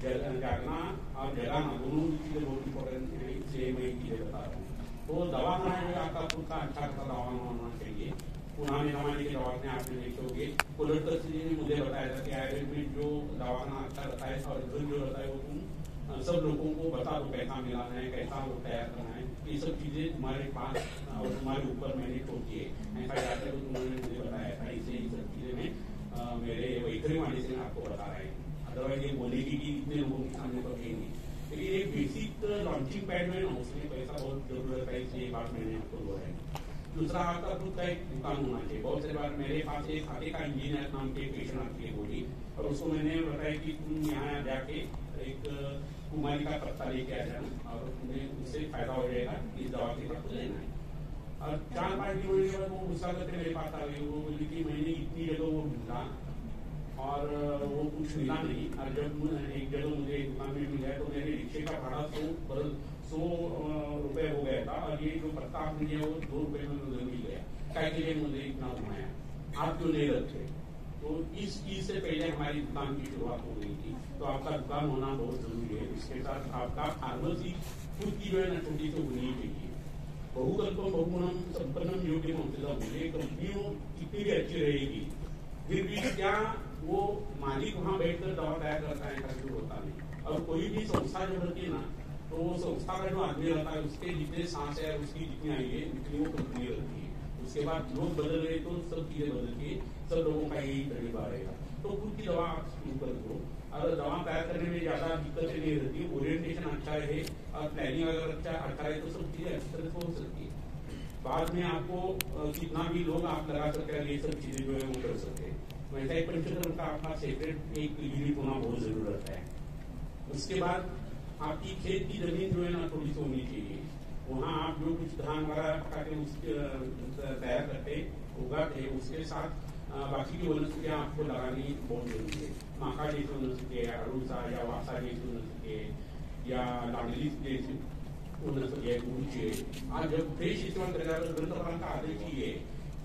जागना और जगाना दोनों चीजें बहुत इंपॉर्टेंट है, इसलिए मैं चीजें बता रहा हूँ। तो दवाखाना में आपका खुद का अच्छा खासा दवाखाना होना चाहिए। पुराने जमाने के दवाखाने आपने देखे होंगे, कोलटकर जी ने मुझे बताया था कि आयुर्वेद में जो दवाखाना अच्छा रहता है और घर जो रहता है वो तुम सब लोगों को बता दो कैसा मिलाना है, कैसा वो तैयार करना है, ये सब चीजें तुम्हारे पास और तुम्हारे ऊपर मैंने होती है। ऐसा जाकर तो उन्होंने मुझे बताया था, इसलिए ये सब चीजें में मेरे वैखरी वाणी से मैं आपको बता रहे हैं, अदरवाइज ये बोलेगी कि इतने लोगों के सामने तो कहेंगे। लेकिन एक बेसिक लॉन्चिंग पैड में ना उसमें पैसा बहुत जरूरत है, इसलिए बात मैंने आपको बोला है। दूसरा आपका खुद का एक दुकान होना चाहिए। बहुत सारी बार मेरे पास एक खाते का इंजीनियर नाम के पेशेंट आती है बोली, और उसको मैंने बताया कि तुम यहाँ जाके एक कुमारी का पत्ता लेके आ जाना और तुम्हें उससे फायदा हो जाएगा, इस दवा के साथ लेना है। और 4-5 दिन होने के बाद वो गुस्सा करके मेरे पास आ गई, वो बोली कि मैंने इतनी जगह वो ढूंढा और वो कुछ मिला नहीं, और जब एक जगह मुझे दुकान में मिला तो मेरे रिक्शे का भाड़ा 100 रुपए हो गया था, और ये जो पत्ता आपने दिया वो 2 रुपए में मुझे मिल गया। क्या के लिए मुझे इतना घुमाया, आप क्यों नहीं रखते? तो इस चीज से पहले हमारी दुकान की शुरुआत हो गई थी। तो आपका दुकान होना बहुत जरूरी है। इसके साथ आपका फार्मेसी खुद की जो है ना छोटी सी होनी चाहिए। बहुकल्पम बहुगुणम संपन्नम योग्यम औषधम, ये कंपनियों कितनी भी अच्छी रहेगी फिर भी क्या वो मालिक वहां बैठकर दवा तैयार करता है, कभी होता नहीं। और कोई भी संस्था जो रहती है ना, तो वो संस्था का जो आदमी रहता है उसके जितने सांस है उसकी जितनी आई है उतनी वो कंपनी रहती है। उसके बाद लोग बदल रहे तो सब चीजें बदल के सब लोगों का यही तरीका रहेगा। तो खुद की दवा आप शुरू कर दो। अगर दवा तैयार करने में ज्यादा दिक्कतें नहीं रहती, ओरिएंटेशन अच्छा है और प्लानिंग अगर अच्छा है तो सब चीजें अच्छी तरह से हो सकती है। बाद में आपको कितना भी लोग आप लगा सकते हैं, ये सब चीजें जो है वो कर सकते हैं। वैसा ही पंचतंत्र का आपका सेपरेट एक यूनिट होना बहुत जरूरत है। उसके बाद आपकी खेत की जमीन जो है ना थोड़ी सी होनी चाहिए, वहाँ आप जो कुछ धान वगैरह पका के तैयार करते उगाते, उसके साथ बाकी की वनस्पतियाँ आपको लगानी बहुत जरूरी है। माका जैसी वनस्पति है, अड़ूसा या वासा जैसी वनस्पति है, या लाडली जैसी वनस्पति है, ऊंची है। आप जब फ्रेश इस्तेमाल करेगा तो ग्रंथपाल का आदेश ही है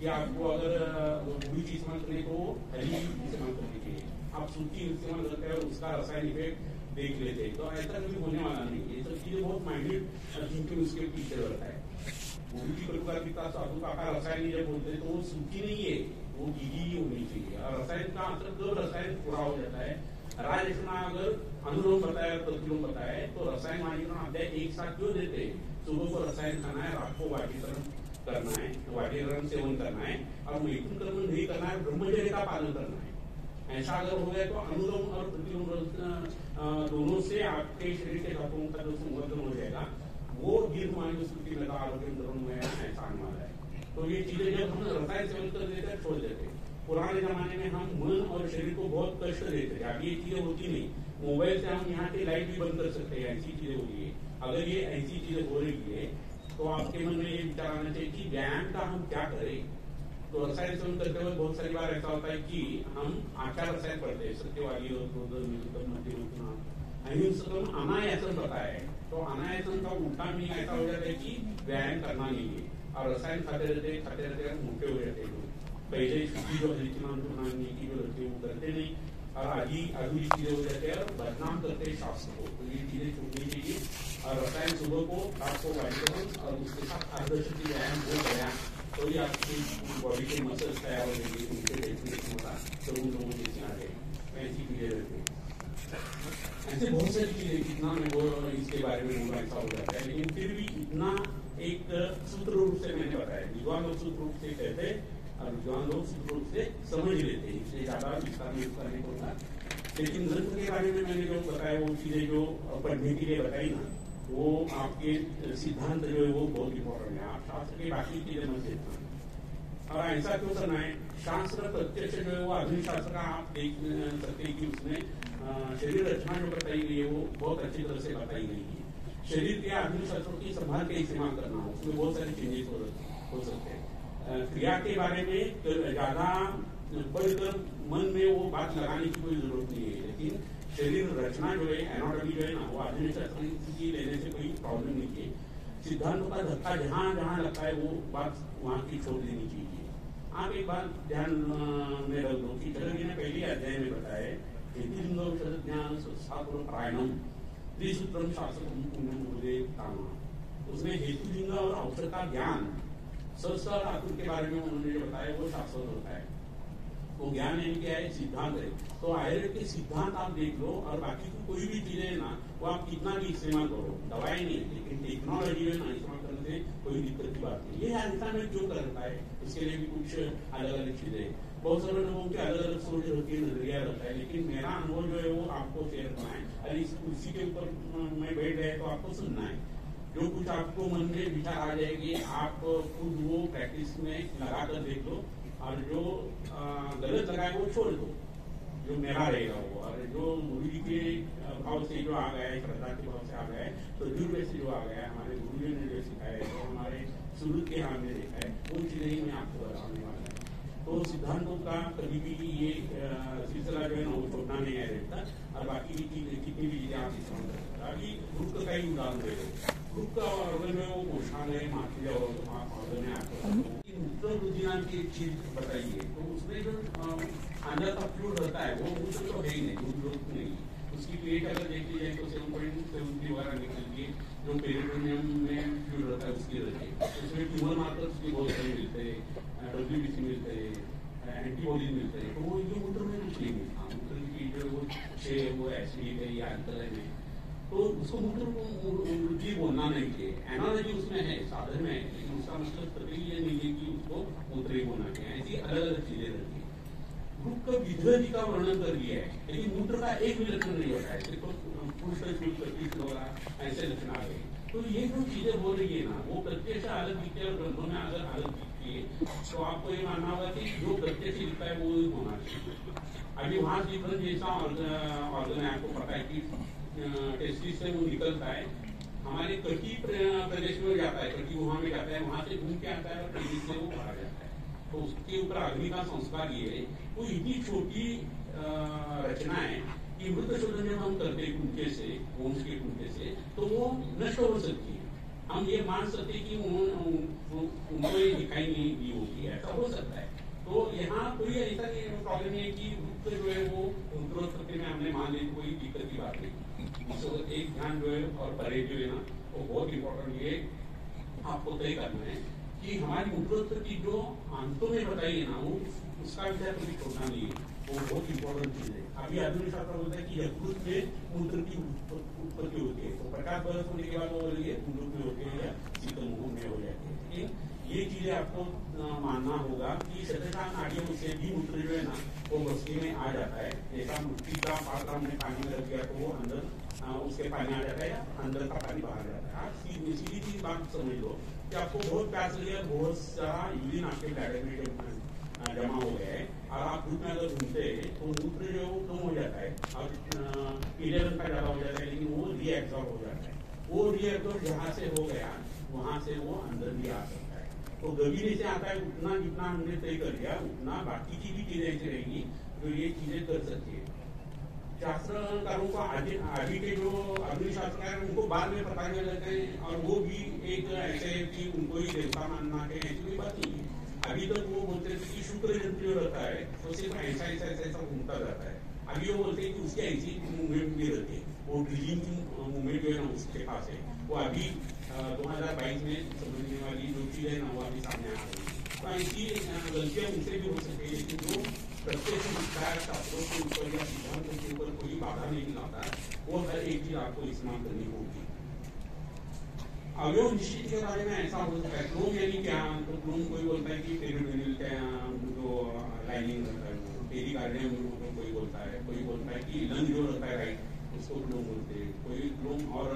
कि आपको अगर गुड़ी की इस्तेमाल करें तो हरी इस्तेमाल करनी चाहिए। आप सूखी इस्तेमाल करते हैं और उसका रसायन इफेक्ट देख लेते हैं, तो ऐसा कभी होने वाला नहीं है। ये सब चीजें बहुत माइन्यूट थिंकिंग उसके पीछे रहता है। गुड़ी की कटुका कितना साधु का रसायन जब बोलते हैं तो वो सूखी नहीं है, वो गीली ही होनी चाहिए। और रसायन का असर जब रसायन पूरा हो जाता है, राजमा अगर अनुलोम बताया प्रतिलोम बताया तो रसायन वाणीकरण अध्याय एक साथ क्यों देते हैं? सुबह को रसायन खाना है, रात को वाटीकरण करना है, वाटीकरण सेवन करना है, और मैथुन कर्म नहीं करना है, ब्रह्मचर्य का पालन करना है। ऐसा अगर हो गया तो अनुलोम और प्रतिलोम दोनों से आपके शरीर के धातुओं का जो संवर्धन हो जाएगा, वो दीर्घमायु सुक्ति में आरोग्य में ऐसा आने वाला है। तो ये चीजें जब हम रसायन सेवन कर देते हैं छोड़ देते हैं। पुराने जमाने में हम मन और शरीर को बहुत कष्ट देते थे, अब ये चीजें होती नहीं। मोबाइल से हम यहाँ की लाइट भी बंद कर सकते हैं, ऐसी चीजें हो रही है। अगर ये ऐसी चीजें हो रही है तो आपके मन में ये विचार आना चाहिए कि व्यायाम का हम क्या करें। तो रसायन सेवन करते हुए बहुत सारी बार ऐसा होता है कि हम आचार रसायन पढ़ते हैं, सत्यवादी अहिंसकम अनायासन बताया है। तो अनायासन का उल्टा में ऐसा हो जाता है कि व्यायाम करना नहीं है और रसायन खाते रहते मोटे हो जाते हैं। पहले शुद्धि जो हरिचनानी की जो लड़के वो करते नहीं और आधी चीजें हो जाते हैं और बदनाम करते हैं शास्त्र को। तो ये चीजें छूटनी चाहिए और रसायन सुबह को आपको वाइटमिन और उसके साथ अर्धशक्ति व्यायाम हो गया तो ये आपकी बॉडी के मसल्स तैयार हो जाएंगे, उनके डेफिनेशन होगा तो उन लोगों जैसे आ गए ऐसी चीजें रहती है। ऐसे बहुत सारी चीजें जितना मैं वो इसके बारे में बोलूँ ऐसा हो जाता है, लेकिन फिर भी इतना एक सूत्र रूप से मैंने बताया। विद्वान लोग सूत्र रूप से कहते हैं और विद्वान लोग सूत्र रूप से समझ लेते हैं, इसलिए ज्यादा विस्तार में उसका नहीं होता। लेकिन ग्रंथ के बारे में मैंने जो बताया वो चीजें जो पढ़ने के लिए बताई ना, वो आपके सिद्धांत जो है वो बहुत इंपॉर्टेंट है। आप शास्त्र की बाकी चीजें मत देखना। और ऐसा क्यों करना है, शास्त्र प्रत्यक्ष जो है वो आधुनिक शास्त्र का आप देख सकते हैं कि उसमें शरीर रचना जो बताई गई है वो बहुत अच्छी तरह से बताई गई है। शरीर के आधुनिक शास्त्रों की संभाल के इस्तेमाल करना हो, उसमें बहुत सारे चेंजेस हो सकते हैं। क्रिया के बारे में ज्यादा पढ़कर मन में वो बात लगाने की कोई जरूरत नहीं है, लेकिन शरीर रचना जो है एनाटॉमी जो है ना वो आधुनिक शास्त्र की लेने से कोई प्रॉब्लम नहीं है। सिद्धांतों का धक्का जहाँ जहाँ लगता है वो बात वहाँ की छोड़ देनी चाहिए। आप एक बात ध्यान में रख दो कि चलो ने पहले अध्याय में बताया त्रिसूत्रम शास्त्र, उसमें हेतुलिंग और अवसर का ज्ञान सर आतुर के बारे में उन्होंने जो बताया वो शास्त्र होता है। वो ज्ञान है क्या है, सिद्धांत है। तो आयुर्वेद के सिद्धांत आप देख लो और बाकी की कोई भी चीजें है ना वो आप कितना भी इस्तेमाल करो, दवाई नहीं लेकिन टेक्नोलॉजी है ना इस्तेमाल करने से कोई दिक्कत की बात नहीं। ये हिंदुस्तान में क्यों करता है, इसके लिए भी कुछ अलग अलग चीजें, बहुत सारे लोगों की अलग अलग सोच होती है, नजरिया रहता है। लेकिन मेरा अनुभव जो है वो आपको शेयर करना है। अरे इस कुर्सी के ऊपर में बैठ गए तो आपको सुनना है, जो कुछ आपको मन में विचार आ जाएगी आप खुद वो प्रैक्टिस में लगा कर देख लो और जो गलत लगा है वो छोड़ दो, जो मेरा रहेगा वो। और जो गुरु जी के भाव से जो आ गया है, श्रद्धा के भाव से आ गया है, तो जुर्म से जो आ गया है, हमारे गुरु जी ने जो सिखाया है, तो हमारे शुरू के हमने देखा है, वो चीजें ही मैं आपको बताने वाला है। तो सिद्धांतों का कभी भी ये सिलसिला जो है ना वो छोड़ना नहीं है रहता। और बाकी की चीजें कितनी भी चीजें आप इस्तेमाल कर सकते हैं। अभी ग्रुप का ही उदाहरण दे दो, ग्रुप का ऑर्गन जो है वो पोषणालय मातृ ऑर्गन है आपको मूत्र वृद्धि नाम की एक चीज बताइए। तो उसमें जो अंदर का फ्लूइड रहता है वो मूत्र तो है ही नहीं, दूध नहीं। उसकी प्लेट अगर देखी जाए तो 7.73 वगैरह निकलती है, जो पेरिटोनियम में फ्लूइड रहता है उसकी रहती है। उसमें ट्यूमर मार्कर उसके बहुत सारे मिलते हैं, WBC मिलते हैं, एंटीबॉडीज मिलते हैं। तो वो ये मूत्र में कुछ नहीं मिलता, मूत्र की जो वो एसिड है या अल्कलाइन है, तो उसको मूत्र वृद्धि बोलना नहीं चाहिए। एनालॉजी उसमें है, साधन में है, लेकिन उसका मतलब कभी ये नहीं है कि उसको मूत्र ही बोलना चाहिए। ऐसी अलग अलग चीजें रहती है। ग्रुप का विधि का वर्णन कर दिया है, लेकिन मूत्र का एक भी लक्षण नहीं होता है, सिर्फ पुरुष वगैरह ऐसे लक्षण आ गए। तो ये जो चीजें बोल रही है ना वो प्रत्यक्ष अलग दिखती है और ग्रंथों में अगर अलग दिखती है तो आपको ये मानना होगा कि जो प्रत्यक्ष दिखता है वो ही होना चाहिए। अभी वहां डिफरेंस जैसा ऑर्गन है, आपको पता है कि टेस्टिस से वो निकलता है, हमारे कटी प्रदेश में जाता है, कटी गुहा में जाता है, वहां से घूम के आता है और टेस्टिस से वो बाहर जाता है। तो उसके ऊपर अग्नि का संस्कार ये है। वो इतनी छोटी रचना है कि मृत शोधन जब हम करते हैं कुंटे से, वंश के कुंटे से, तो वो नष्ट हो सकती है। हम ये मान सकते हैं कि उनको ये दिखाई नहीं दी होगी, ऐसा हो सकता है। तो यहाँ कोई ऐसा प्रॉब्लम नहीं है कि मृत जो है वो उत्तरोत्पत्ति में हमने मान ली, कोई दिक्कत की बात नहीं। तो एक ध्यान जो है और परहेज जो है ना वो बहुत इंपॉर्टेंट, ये आपको तय करना है कि हमारी उत्तरोत्पत्ति जो अंतों में बताई है ना वो उसका विचार कभी छोड़ना नहीं है, वो बहुत इंपॉर्टेंट चीज है। अभी आधुनिक शास्त्र बोलता है कि यकृत में मूत्र की उत्पत्ति होती है, तो 50 वर्ष होने के बाद वो बोलेंगे मूत्र में होती है या शीतल मुंह में हो जाती है। लेकिन ये चीजें आपको मानना होगा कि शतशान नाड़ियों से भी मूत्र जो है ना वो बस्ती में आ जाता है। जैसा मिट्टी का पात्र हमने पानी में रख दिया तो वो अंदर उसके पानी आ जाता है या अंदर का पानी बाहर जाता है। आप सीधी चीज बात समझ लो कि आपको बहुत प्यास लगी है, बहुत सारा यूरिन आपके ब्लैडर में जमा हो गया है और आप धूप में अगर घूमते तो मूत्र जो है वो कम हो जाता है और पीले रंग का ज्यादा हो जाता है, लेकिन वो रीएब्जॉर्ब हो जाता है। वो रीएब्जॉर्ब जहाँ से हो गया वहां से वो अंदर भी आ सकता है। तो गवीने से आता है उतना जितना हमने तय कर लिया उतना बाकी की भी चीजें ऐसी रहेगी जो ये चीजें कर सकती है। शास्त्रकारों को आगे के जो अग्निशास्त्र है उनको बाद में पता चल जाते हैं और वो भी एक ऐसे कि उनको ही देवता मानना है ऐसी कोई बात नहीं है। अभी तक वो बोलते थे कि शुक्र यंत्र जो रहता है वो सिर्फ ऐसा ऐसा ऐसा ऐसा घूमता रहता है। अभी वो बोलते हैं कि उसकी ऐसी मूवमेंट भी रहती है, वो ड्रिलिंग की मूवमेंट जो है ना उसके पास है। वो अभी 2022 में समझने वाली जो चीज है ना वो अभी सामने आ रही है। तो ऐसी गलतियां उनसे भी हो सकती है, लेकिन जो प्रत्यक्ष विचार शास्त्रों के ऊपर या सिद्धांतों के ऊपर कोई बाधा नहीं लाता वो हर एक चीज आपको इस्तेमाल करनी होगी। अवयव निश्चित के बारे में ऐसा हो सकता है। क्लोम यानी क्या? तो क्लोम कोई बोलता है कि पेरिटोनियल जो लाइनिंग रहता है वो पेरिकार्डियम कोई बोलता है, कोई बोलता है कि लंग जो रहता है राइट उसको क्लोम बोलते हैं, कोई क्लोम और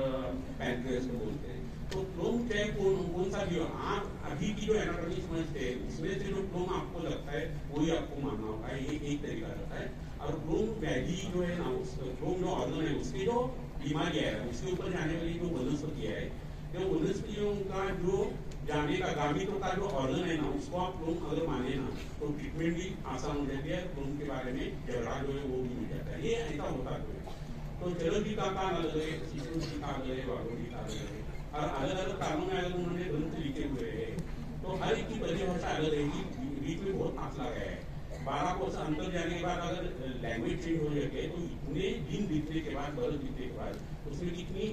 पैंक्रियास को बोलते हैं। तो क्लोम चाहे कौन सा भी हो, आप अभी की जो एनाटॉमी समझते हैं उसमें से जो क्लोम आपको लगता है वही आपको मानना होगा। ये एक तरीका रहता है। और क्लोम व्याधि जो है ना क्लोम जो ऑर्गन है उसकी जो बीमारी है उसके ऊपर जाने वाली जो वनस्पति है, जो वनस्पतियों का जो जाने का गामित्व का जो ऑर्गन है ना उसको आप क्लोम अगर माने ना तो ट्रीटमेंट भी आसान हो जाती है। क्लोम के बारे में झगड़ा जो है वो भी मिल जाता है। ये ऐसा होता है। तो चरक जी का कान अलग है, शिशु जी का अलग है, वाघों जी का अलग है और अलग अलग कानों में अगर उन्होंने ग्रंथ लिखे हुए हैं तो हर एक की परिभाषा अलग रहेगी। बीच में बहुत फासला गया है। 12 कोर्स अंतर जाने के बाद अगर लैंग्वेज चेंज हो जाती तो इतने दिन बीतने के बाद बरस बीतने के बाद उसमें कितनी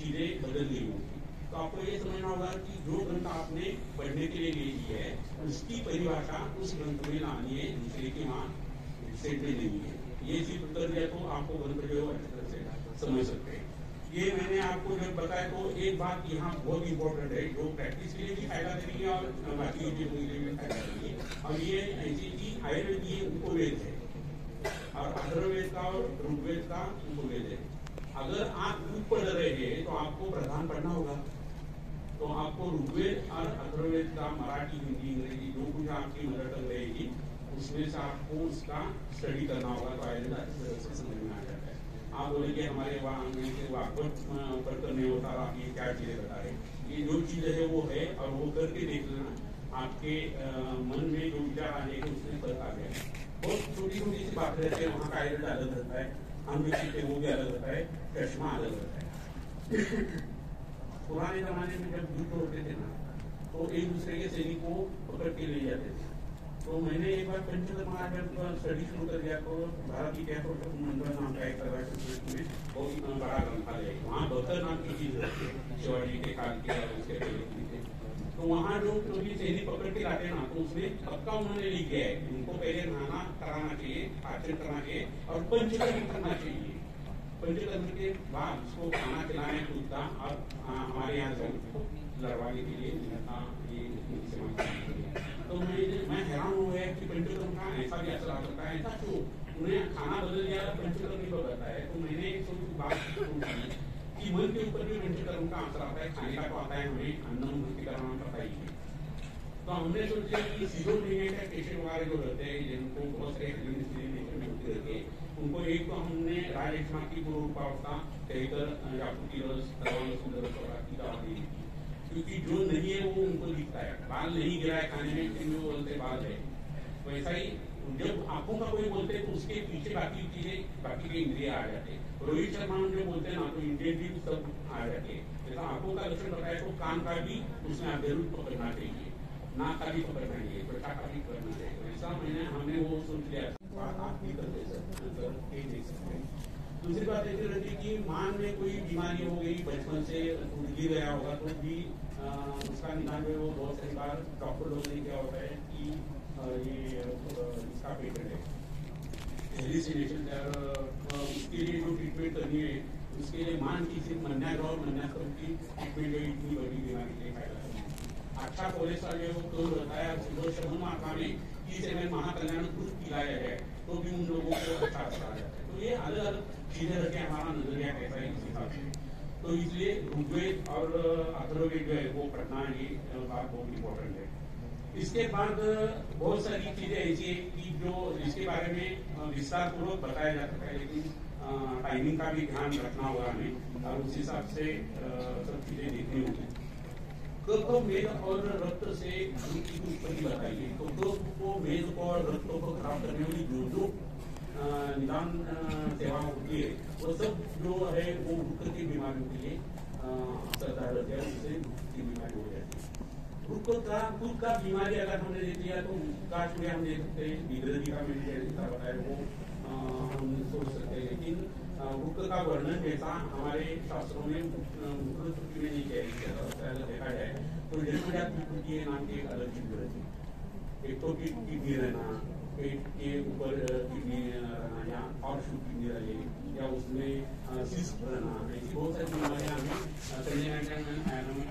चीजें बदल गई होगी। तो आपको ये समझना होगा कि जो ग्रंथ आपने पढ़ने के लिए ले ली है उसकी परिभाषा उस ग्रंथ में लानी है, दूसरे के वहां सेट में नहीं है। ये चीज उत्तर दिया तो आपको ग्रंथ जो अच्छी तरह से समझ सकते हैं। ये मैंने आपको जब बताया तो एक बात यहाँ बहुत इंपॉर्टेंट है जो प्रैक्टिस के लिए भी फायदा देगी और बाकी चीजों के लिए भी फायदा देगी। और ये ऐसी की आयुर्वेद ये उपवेद है और अथर्ववेद का और ऋग्वेद का उपवेद है। अगर आप उप पढ़ रहे हैं तो आपको प्रधान पढ़ना होगा। तो आपको ऋग्वेद और अथर्ववेद का मराठी हिंदी अंग्रेजी जो कुछ आपकी मदर टंग रहेगी उसमें से आपको उसका स्टडी करना होगा। तो आयुर्वेद अच्छी तरह से समझ में आ जाता है। आप बोलेंगे हमारे वाकवट पढ़कर नहीं होता, आप ये क्या चीजें बता रहे। ये जो चीज है वो है और वो करके देख लेना आपके मन में जो विचार आ जाएगा उसमें फर्क आ जाएगा। बहुत छोटी छोटी सी बात रहती है, वहाँ का आयुर्वेद अलग रहता है, हम जो सीखते वो भी अलग रहता है, चश्मा अलग रहता है। पुराने जमाने में जब युद्ध होते थे ना तो एक दूसरे के सैनिक को पकड़ के ले जाते थे। तो मैंने एक बार पंचकर्मा जब स्टडी शुरू कर दिया तो भारत की क्या मंडल नाम का एक में बहुत बड़ा ग्रंथालय है। वहाँ 72 नाम की चीज रहती है, शिवाजी के काल के उसके पहले थे। तो वहाँ जो कभी सैनिक पकड़ के लाते ना तो उसमें पक्का उन्होंने लिख दिया है उनको पहले नहाना कराना चाहिए, पाचन करना चाहिए और पंचकर्म करना चाहिए। पंचकर्म के बाद उसको खाना खिलाने दूध का और हमारे यहाँ से लड़वाने के लिए तो मैं हैरान हो गया कि पंचकर्म का ऐसा भी असर आ सकता है। ऐसा क्यों? उन्हें खाना बदल दिया पंचकर्म नहीं बदलता है। तो मैंने एक बात की कि मन के ऊपर भी पंचकर्म का असर आता है। खाने का तो आता है, हमें अन्न भक्ति कराना पड़ता ही है। तो हमने सोचा कि सीरोनिगेटिव पेशेंट वगैरह जो रहते हैं जिनको बहुत सारे उनको एक तो हमने राजमा की पूर्वपावस्था कहकर जागृति रस की दवा दी, क्योंकि जो नहीं है वो उनको दिखता है। बाल नहीं गिरा है खाने में फिर वो बोलते बाल है। वैसा ही जब आंखों का कोई बोलते हैं तो उसके पीछे बाकी चीजें बाकी के इंद्रिया आ जाते हैं। रोहित शर्मा जो बोलते हैं ना तो इंद्रिय भी सब आ जाते हैं। जैसा आंखों का लक्षण बताया तो कान का भी उसमें आप जरूर पकड़ना चाहिए, नाक का भी पकड़ना चाहिए, त्वचा का भी पकड़ना चाहिए। ऐसा हमने वो सोच लिया आप भी करते सकते। दूसरी बात ऐसी रहती है कि मान में कोई बीमारी हो गई, बचपन से गिर गया होगा तो भी उसका निदान जो है वो बहुत सारी बार डॉक्टर लोग ने क्या होता है कि ये इसका पेटेंट है हेलिसिनेशन, उसके लिए जो ट्रीटमेंट करनी है उसके लिए मान की सिर्फ मन्याग्रह और मन्यास्त्र की ट्रीटमेंट जो इतनी बड़ी बीमारी के लिए फायदा है। अच्छा कोलेस्ट्रॉल जो है वो कम रहता है, और सम मात्रा में 30 ml महाकल्याण दूध पिलाया जाए तो भी उन लोगों को अच्छा असर आ जाता है। तो ये अलग अलग चीजें रखे हमारा नजरिया कैसा है इस हिसाब से। तो इसलिए ऋग्वेद और अथर्ववेद जो है वो पढ़ना ये बात बहुत इम्पोर्टेंट है। इसके बाद बहुत सारी चीजें ऐसी है कि जो इसके बारे में विस्तार पूर्वक बताया जा सकता है, लेकिन टाइमिंग का भी ध्यान रखना होगा हमें और उस हिसाब से सब चीजें देखनी होगी। कफ मेद और रक्त से दूध की उत्पत्ति बताइए। तो कफ को, मेद को और रक्त को खराब करने वाली जो निदान सेवा होती है वो सब जो है वो वृक्क की बीमारियों के लिए असरदार रहते हैं, उससे वृक्क की बीमारी हो जाती है। वृक्क का बीमारी अगर हमने देख लिया तो उसका चूड़े हम देख सकते हैं, विद्रजी का मैंने जैसा बताया वो हम सोच सकते हैं, लेकिन वृक्क का वर्णन जैसा हमारे शास्त्रों में विकृति में नहीं किया देखा जाए तो जन्मजात विकृति नाम की एक अलग चीज रहती है। एक तो किडनी रहना, पेट के ऊपर किडनी रहना या और किडनी रहे या उसमें सिस्ट रहना, ऐसी बहुत सारी बीमारियां हमें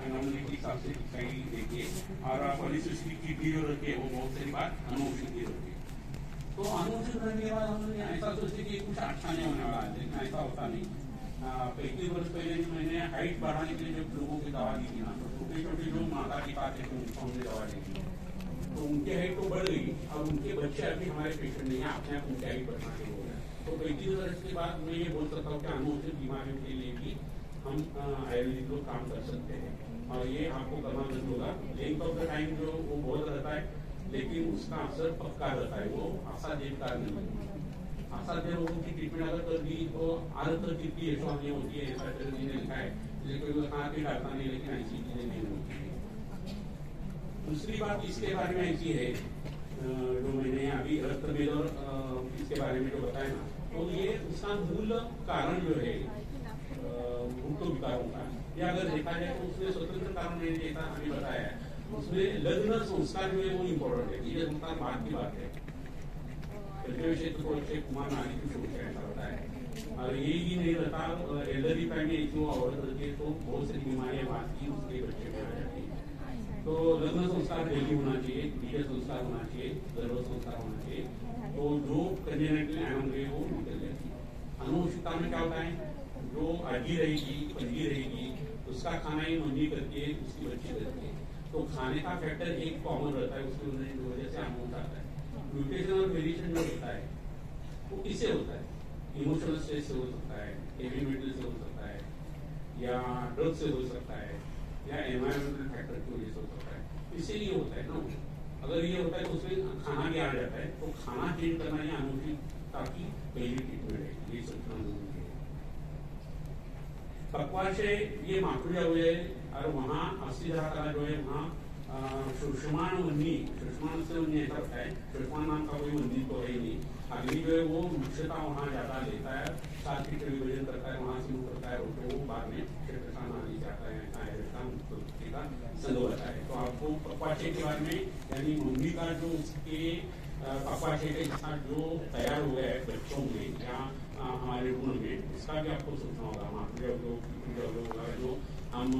एनोमली के हिसाब से दिखाई देती है। और पॉलीसिस्टिक किडनी जो रहती है वो बहुत सारी बार अनुवंशिक रहती है। तो अनुवंशिक रहने के बाद हमने ऐसा सोचे कि कुछ अच्छा नहीं होने वाला है, लेकिन ऐसा होता नहीं। 35 वर्ष पहले मैंने हाइट बढ़ाने के लिए जब लोगों की दवा दी थी ना, तो छोटे छोटे जो माता पिता थे उनको हमने दवा दी थी तो उनकी हाइट तो बढ़ गई, अब उनके बच्चे अभी हमारे पेशेंट नहीं है, अपने आप उनकी हाइट बढ़ना शुरू हो गया। तो 35 वर्ष के बाद मैं ये बोल सकता हूँ कि अनुवंशिक बीमारियों के लिए भी हम आयुर्वेदिक लोग काम कर सकते हैं, और ये आपको करना जरूर होगा। लेंथ ऑफ द टाइम जो वो बहुत रहता है, लेकिन उसका असर पक्का रहता है, वो असाध्य कार्य नहीं। असाध्य रोगों की ट्रीटमेंट अगर कर दी तो आदत कितनी यशवानी होती है, ऐसा लिखा है, लेकिन कहा कि डालता नहीं, लेकिन ऐसी चीजें नहीं होती। दूसरी बात इसके बारे में ऐसी है जो मैंने अभी रक्तभेद और इसके बारे में जो बताया ना, तो ये उसका मूल कारण जो है भूतो विकारों का, या अगर देखा जाए तो उसमें स्वतंत्र कारण मैंने जैसा अभी बताया है, उसमें लग्न संस्कार जो है वो इम्पोर्टेंट है। ये संस्कार बाद की बात है, कुमार नारी की सोच ऐसा होता है, और ये ही नहीं रहता एल्डरली टाइम में जो औरत रहती है तो बहुत सारी बीमारियां बात की उसके बच्चे में आ जाती है। तो लग्न संस्कार डेली होना चाहिए, बीज संस्कार होना चाहिए, गर्भ संस्कार होना चाहिए, तो जो कंजेनिटल एनोमली वो निकल जाती है। अनुवंशिकता में क्या होता है, जो अजी रहेगी पंजी रहेगी उसका खाना ही मम्मी करती है, उसकी बच्ची करती है, तो खाने का फैक्टर एक कॉमन रहता है, उसकी वजह से अमाउंट आता है। म्यूटेशन और वेरिएशन जो होता है वो किससे होता है, इमोशनल स्ट्रेस से हो सकता है, हेवी मेटल से हो सकता है, या ड्रग से हो सकता है, या एनवायरमेंटल फैक्टर की वजह से हो सकता है। इससे ये होता है ना, अगर ये होता है तो उसमें खाना भी आ जाता है, तो खाना चेंज करना या अनुवंशिकता की पहली ट्रीटमेंट है, ये सोचना जरूरी है। पक्वाशय ये माखुरिया हुए और वहाँ 80 का जो है वहाँ सुषमान वन्नी, सुषमान से वन्नी ऐसा होता है, सुषमान नाम का कोई वन्नी तो है ही नहीं, अग्नि जो है वो वृक्षता वहाँ ज्यादा लेता है, साथ ही विभजन करता है, वहाँ शुरू करता है, तो वो बाद में क्षेत्रसान आदि जाता है, का संग होता है। तो आपको पक्वाशय के बारे में, यानी मम्मी का जो उसके पक्वाशय के साथ जो तैयार हुआ है बच्चों में या हमारे गुण में, इसका भी आपको सोचना होगा। जो हम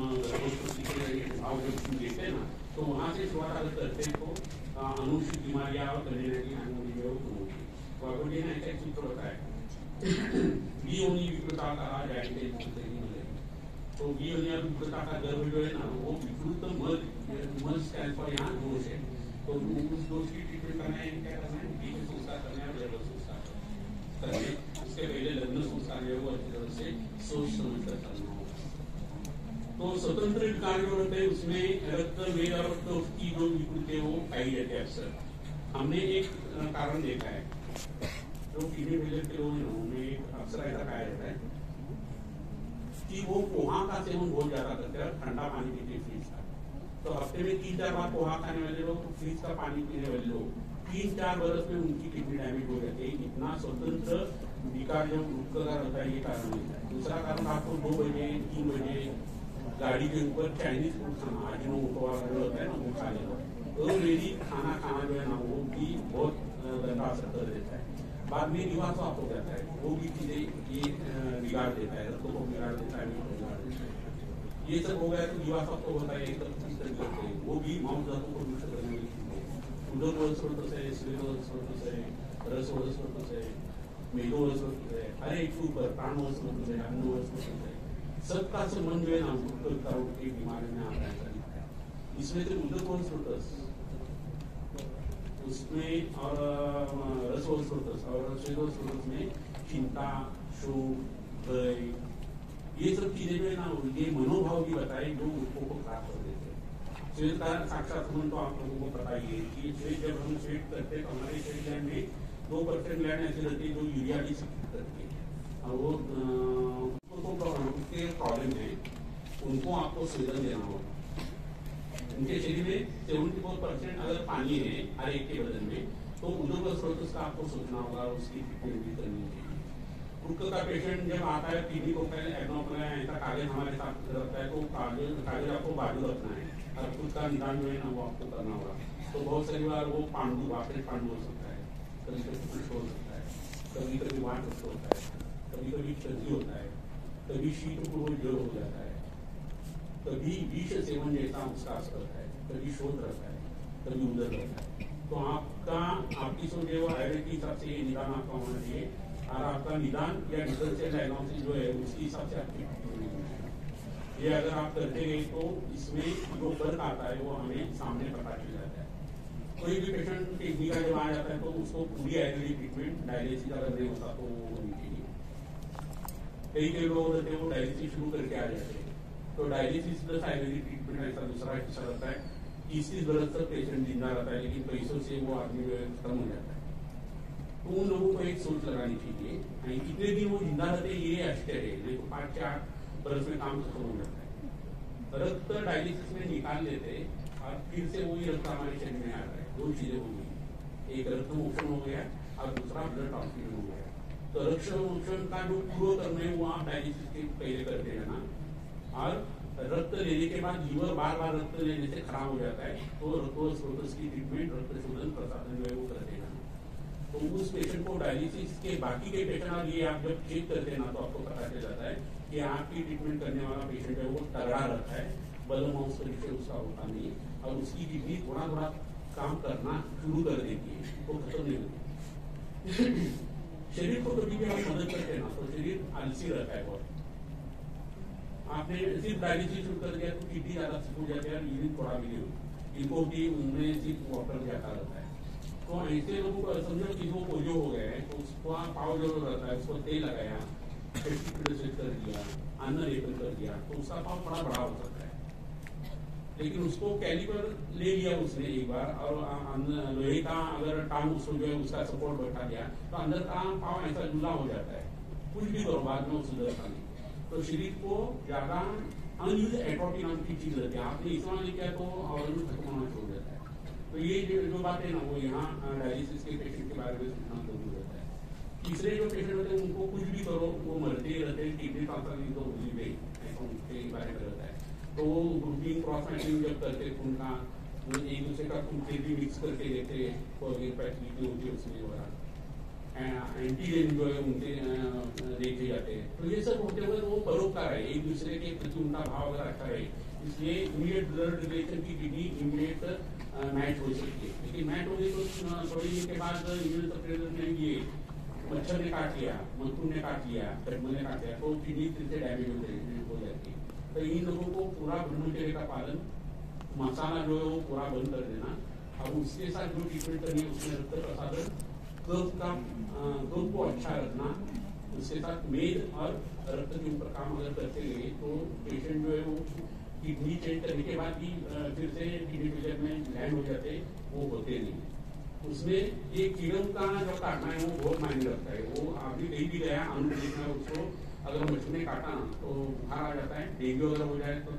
भाव जब देखते हैं ना, तो वहाँ से शुरुआत अगर करते हैं तो अनुवंशिक बीमारियां और कंजेनिटल एनोमली होगी। तो आपको ये ना एक सूत्र होता है बीओनी विकृता कहा जाए, तो बीओनी विकृता का गर्भ जो है ना वो विकृत मज यहाँ दोष है, तो उस दोष की ट्रीटमेंट करना है, क्या करना है, बीज संस्कार करना है, गर्भ संस्कार करना है। उसके पहले लग्न संस्कार जो है वो अच्छी तरह से सोच समझ कर करना होगा। तो स्वतंत्र विकार जो होते हैं उसमें रक्तभेद और कफ की जो विकृति है वो पाई जाती है। अक्सर हमने एक कारण देखा है, जो किडनी फेलियर के लोग उन्हें अक्सर ऐसा पाया जाता है कि वो पोहा का सेवन बहुत ज्यादा करते हैं, ठंडा पानी पीते हैं फ्रिज का। तो हफ्ते में 3-4 बार पोहा खाने वाले लोग, फ्रिज का पानी पीने वाले लोग 3-4 बरस में उनकी किडनी डैमेज हो जाती है। इतना स्वतंत्र विकार जब वृक्क का रहता है, ये कारण होता है। दूसरा कारण आपको 2 बजे 3 बजे गाड़ी के ऊपर चाइनीज फूड खाना, अजीनोमोटो वाला जो होता है ना वो खा लेना, तो मेरी खाना जो है ना वो भी बहुत गंदा असर कर देता है। बाद में निवास हो जाता है, वो भी चीजें ये बिगाड़ देता है, रक्तों को बिगाड़ देता है, बिगाड़ देता है। ये सब हो गया तो निवास होता है, स्टडी करते हैं, वो भी माउंट धातु को दुष्ट करने वाली चीज है। उदर स्रोत है, स्वेद स्रोत है, रस स्रोत है, मेदो स्रोत है, हर एक के ऊपर प्राण स्रोत है, अन्न स्रोत है, सबका संबंध जो है ना की बीमारी में आता है। इसमें से उदर स्रोत उसमें और रसोल स्रोत और स्वेदोल स्रोत में चिंता, शोक, भय, ये सब चीजें जो है ना ये मनोभाव भी बताए जो उनको को खराब कर देते हैं। श्वेत का साक्षात संबंध तो आप लोगों को पता ही है कि श्वेत जब हम श्वेत करते हैं तो हमारे शरीर ग्लैंड में 2% ग्लैंड ऐसी रहती है जो यूरिया की सिक्रिट करती है और वो उसके प्रॉब्लम है, उनको आपको स्वेदन देना होगा। उनके शरीर में 74% अगर पानी है हर एक के बदन में तो उदर स्रोत का आपको सोचना होगा, उसकी ट्रीटमेंट भी करनी चाहिए। वृक्क का पेशेंट जब आता है किडनी को पहले एब्नॉर्मल है ऐसा कागज हमारे साथ रहता है तो कागज आपको बाजू रखना है और खुद का निदान जो है ना वो आपको करना होगा। तो बहुत सारी बार वो पांडु वापस पांडु हो सकता है, कभी कभी कुछ हो सकता है, कभी कभी वाट होता है, कभी कभी क्षति होता है, कभी शीत को जड़ हो जाता है, कभी विष सेवन जैसा उसका असर होता है, कभी शोध रहता है, कभी उदर रहता है। तो आपकी सोच है वो आयुर्वेद के हिसाब से ये निदान आपका होना चाहिए और आपका निदान या डिफरेंशियल डायग्नोसिस जो है उसके हिसाब से आपकी ये अगर आप करते गए तो इसमें जो फर्क आता है वो हमें सामने पता चल जाता है। कोई भी पेशेंट किडनी का जब आ जाता है तो उसको पूरी आयुर्वेदिक ट्रीटमेंट डायलिसिस अगर नहीं होता तो वो होनी चाहिए। कई लोग रहते हैं वो डायलिसिस शुरू करके आ जाते हैं तो डायलिसिस प्लस आयुर्वेदिक ट्रीटमेंट ऐसा दूसरा हिस्सा रहता है। 30 बरस तक पेशेंट जिंदा रहता है लेकिन पैसों से वो आदमी खत्म हो जाता है। तो उन लोगों को एक सोच लगानी चाहिए कितने दिन वो जिंदा रहते ये आश्चर्य है, नहीं तो 5-4 बरस में काम खत्म हो जाता है। रक्त डायलिसिस में निकाल लेते और फिर से वही रक्त हमारे शरीर में आ रहा है। 2 चीजें हो गई, एक रक्त मोक्षण हो गया और दूसरा ब्लड ट्रांसफ्यूजन हो गया। तो रक्त मोक्षण का जो पूरा करना है वो आप डायलिसिस के पहले करते हैं ना, और रक्त लेने के बाद लीवर बार रक्त लेने से खराब हो जाता है तो रक्त स्रोत की ट्रीटमेंट रक्त शोधन प्रसाधन जो है वो करते हैं। तो उस पेशेंट को डायलिसिस के बाकी के पेशेंट और ये आप जब चेक करते हैं ना तो आपको पता चल जाता है कि आपकी ट्रीटमेंट करने वाला पेशेंट है वो तगड़ा रहता है, बल मांस परिचय उसका होता नहीं और उसकी किडनी थोड़ा काम करना शुरू कर देती है, वो खत्म नहीं होती। शरीर को कभी भी आप मदद करते हैं ना तो शरीर आलसी रहता है बहुत। आपने सिर्फ डायलिसिस शुरू कर दिया तो किडनी ज्यादा सिक हो जाती है और यूरिन थोड़ा भी नहीं होती, इनको भी उनमें सिर्फ वाटर जाता रहता है। तो ऐसे लोगों को समझो कि वो पोलियो हो गया है तो उसको पाव जो रहता है उसको तेल लगाया, कर दिया, अन्न लेपन कर दिया तो उसका पाव बड़ा बड़ा हो सकता है। लेकिन उसको कैलिपर ले लिया उसने एक बार और लोहे का अगर टांग उसको जो है उसका सपोर्ट बैठा दिया तो अंदर का पाव ऐसा झूला हो जाता है, कुछ भी करो बाद में सुधरता नहीं। तो शरीर को ज्यादा अनयूज एट्रोफी नाम की चीज रहती है, आपने इस्तेमाल नहीं किया तो और खत्म होना छोड़ देता है। तो ये जो बात है ना वो यहाँ डायलिसिस के पेशेंट के बारे में सूचना जरूर रहता है। तीसरे जो पेशेंट होते हैं उनको कुछ भी करो वो मरते ही रहते हैं, किडनी ट्रांसप्लांट तो होगी गई ऐसा उनके बारे में रहता है। तो वो रूटीन क्रॉस मैचिंग जब करते उनका एक दूसरे का खून भी मिक्स करके देते फैसिलिटी होती है उसमें वगैरह एंटीजन जो है उनके देखे जाते हैं। तो ये सब होते हुए वो परोपकार है, एक दूसरे के प्रति उनका भाव अगर अच्छा रहे, इसलिए इमीडिएट ब्लड रिलेशन की किडनी इमीडिएट मैच हो सकती है। लेकिन मैच होने तो थोड़ी देर के बाद इम्यून सप्रेसर ने ये मच्छर ने काट लिया, मधुन ने काट लिया, चटमल ने काट लिया तो किडनी फिर से डैमेज हो जाती है। तो इन लोगों को पूरा ब्रह्मचर्य का पालन, मसाला जो है वो पूरा बंद कर देना और उसके साथ जो ट्रीटमेंट करनी है उसमें रक्त प्रसादन को अच्छा रखना, उसके साथ मेद और रक्त के ऊपर काम अगर करते गए तो पेशेंट जो है वो किडनी चेंज करने के बाद भी फिर से किडनी फेलियर में लैंड हो जाते वो होते नहीं। उसमें ये कीड़ों का जो काटना है वो बहुत मायने रखता है। वो अभी कहीं भी गया देखना उसको अगर मच्छर ने काटा तो बुखार आ जाता है, डेंगू अगर हो जाए तो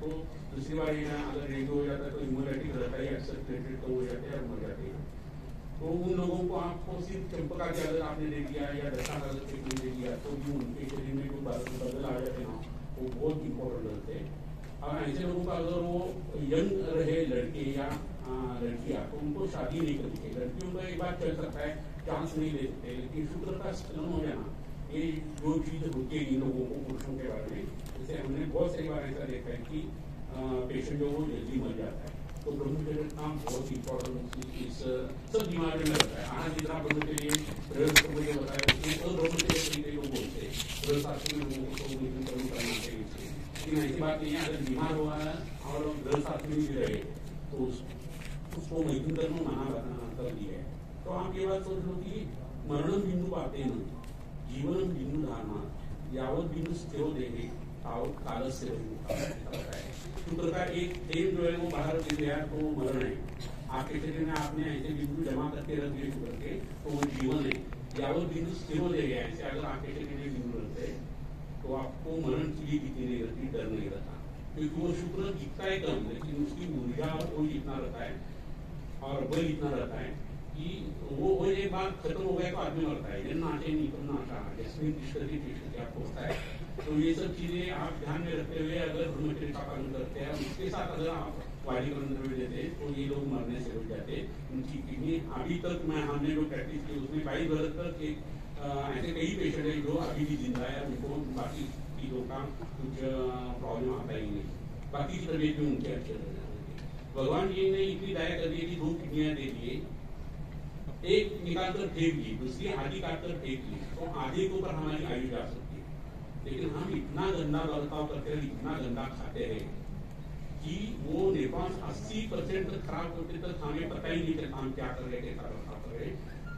दूसरी बार अगर डेंगू हो जाता है तो इम्यूनिटी रहता है, एक्सेस प्लेटलेट कम हो जाते हैं और मर जाते हैं। तो उन लोगों को आपको सिर्फ चंपका के अगर आपने दे दिया या दशा अगर ट्रीटमेंट दे दिया तो भी उनके शरीर में जो बदल आ जाते हैं वो बहुत इंपॉर्टेंट रहते हैं। और ऐसे लोगों का अगर वो यंग रहे लड़के या लड़कियां तो उनको शादी नहीं करनी चाहिए। लड़कियों का एक बार चल सकता है, चांस नहीं ले सकते, लेकिन शुक्र का स्खलन हो जाना ये जो चीज होती है इन लोगों को पुरुषों के बारे में, जैसे हमने बहुत सारी बार ऐसा देखा है कि पेशेंट जो वो जल्दी मर जाता है। तो ब्रह्मचर्य का बहुत इंपॉर्टेंट इस सब बीमारियों में रहता है। आज जितना ब्रह्मचर्य मुझे बताया उसमें अब्रह्मचर्य तरीके लोग बोलते हैं, गृहशास्त्र में लोगों को कर्म करना चाहिए, लेकिन ऐसी बात नहीं है। अगर बीमार हुआ है और गृहशास्त्र में भी रहे तो उसको मैथुन कर्म मना कर दिया है। तो आप ये बात सोच लो कि मरणम बिंदु पाते न जीवनम बिंदु धारणा यावत बिंदु स्थिर देंगे तावत काल से सूत्र का एक तेल जो है वो बाहर गिर गया तो मरण है। आपके शरीर में आपने ऐसे बिंदु जमा करके रख दिए शुक्र के तो वो जीवन है। यावत बिंदु स्थिर दे गया, ऐसे अगर आपके शरीर में बिंदु रहते तो आपको मरण की भी भीति नहीं रहती, डर नहीं रहता, क्योंकि वो शुक्र दिखता है कम लेकिन उसकी ऊर्जा वो इतना रहता है और बल इतना रहता है कि वो एक बार खत्म हो गया तो आदमी मरता है। नाचे नहीं तो नाचा जैसमिन क्या होता है। तो ये सब चीजें आप ध्यान में रखते हुए अगर ब्रह्मचर्य का पालन करते हैं, उसके साथ अगर आप वाणीकरण द्रव्य देते तो ये लोग मरने से बच जाते। उनकी किडनी अभी तक हमने जो प्रैक्टिस की उसमें 22 वर्ष तक एक ऐसे कई पेशेंट है जो अभी भी जिंदा है, उनको बाकी चीजों का कुछ प्रॉब्लम आता ही नहीं, बाकी की तबीयत भी उनके अच्छे रह जाते। भगवान जी ने इतनी दया कर दी कि 2 किडनियां दे दिए, एक निकालकर फेंक दी, दूसरी आधी काटकर फेंक दी, तो आधे के ऊपर हमारी आयु जा सकती है। लेकिन हम इतना गंदा बर्ताव करते हैं, इतना गंदा खाते हैं कि वो निर्वास 80% तक खराब होते तक हमें पता ही नहीं चलता हम क्या कर रहे, कैसा बर्ताव कर रहे।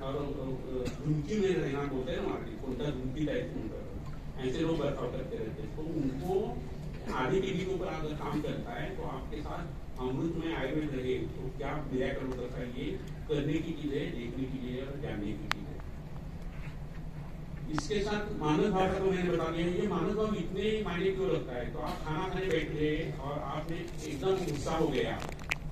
और धुमकी में रहना बोलते हैं मार्केट को, धुमकी टाइप में ऐसे लोग बर्ताव करते रहते हैं। तो उनको आधे पीढ़ी के ऊपर अगर काम करता है तो आपके साथ अमृत में आयुर्वेद रहे तो क्या निराकरण हो सकता है, ये करने की चीज है, देखने की चीज है और जानने की चीज है। इसके साथ मानव भाव का तो मैंने बता दिया, ये मानव भाव इतने मायने क्यों रखता है। तो आप खाना खाने बैठ गए और आपने एकदम गुस्सा हो गया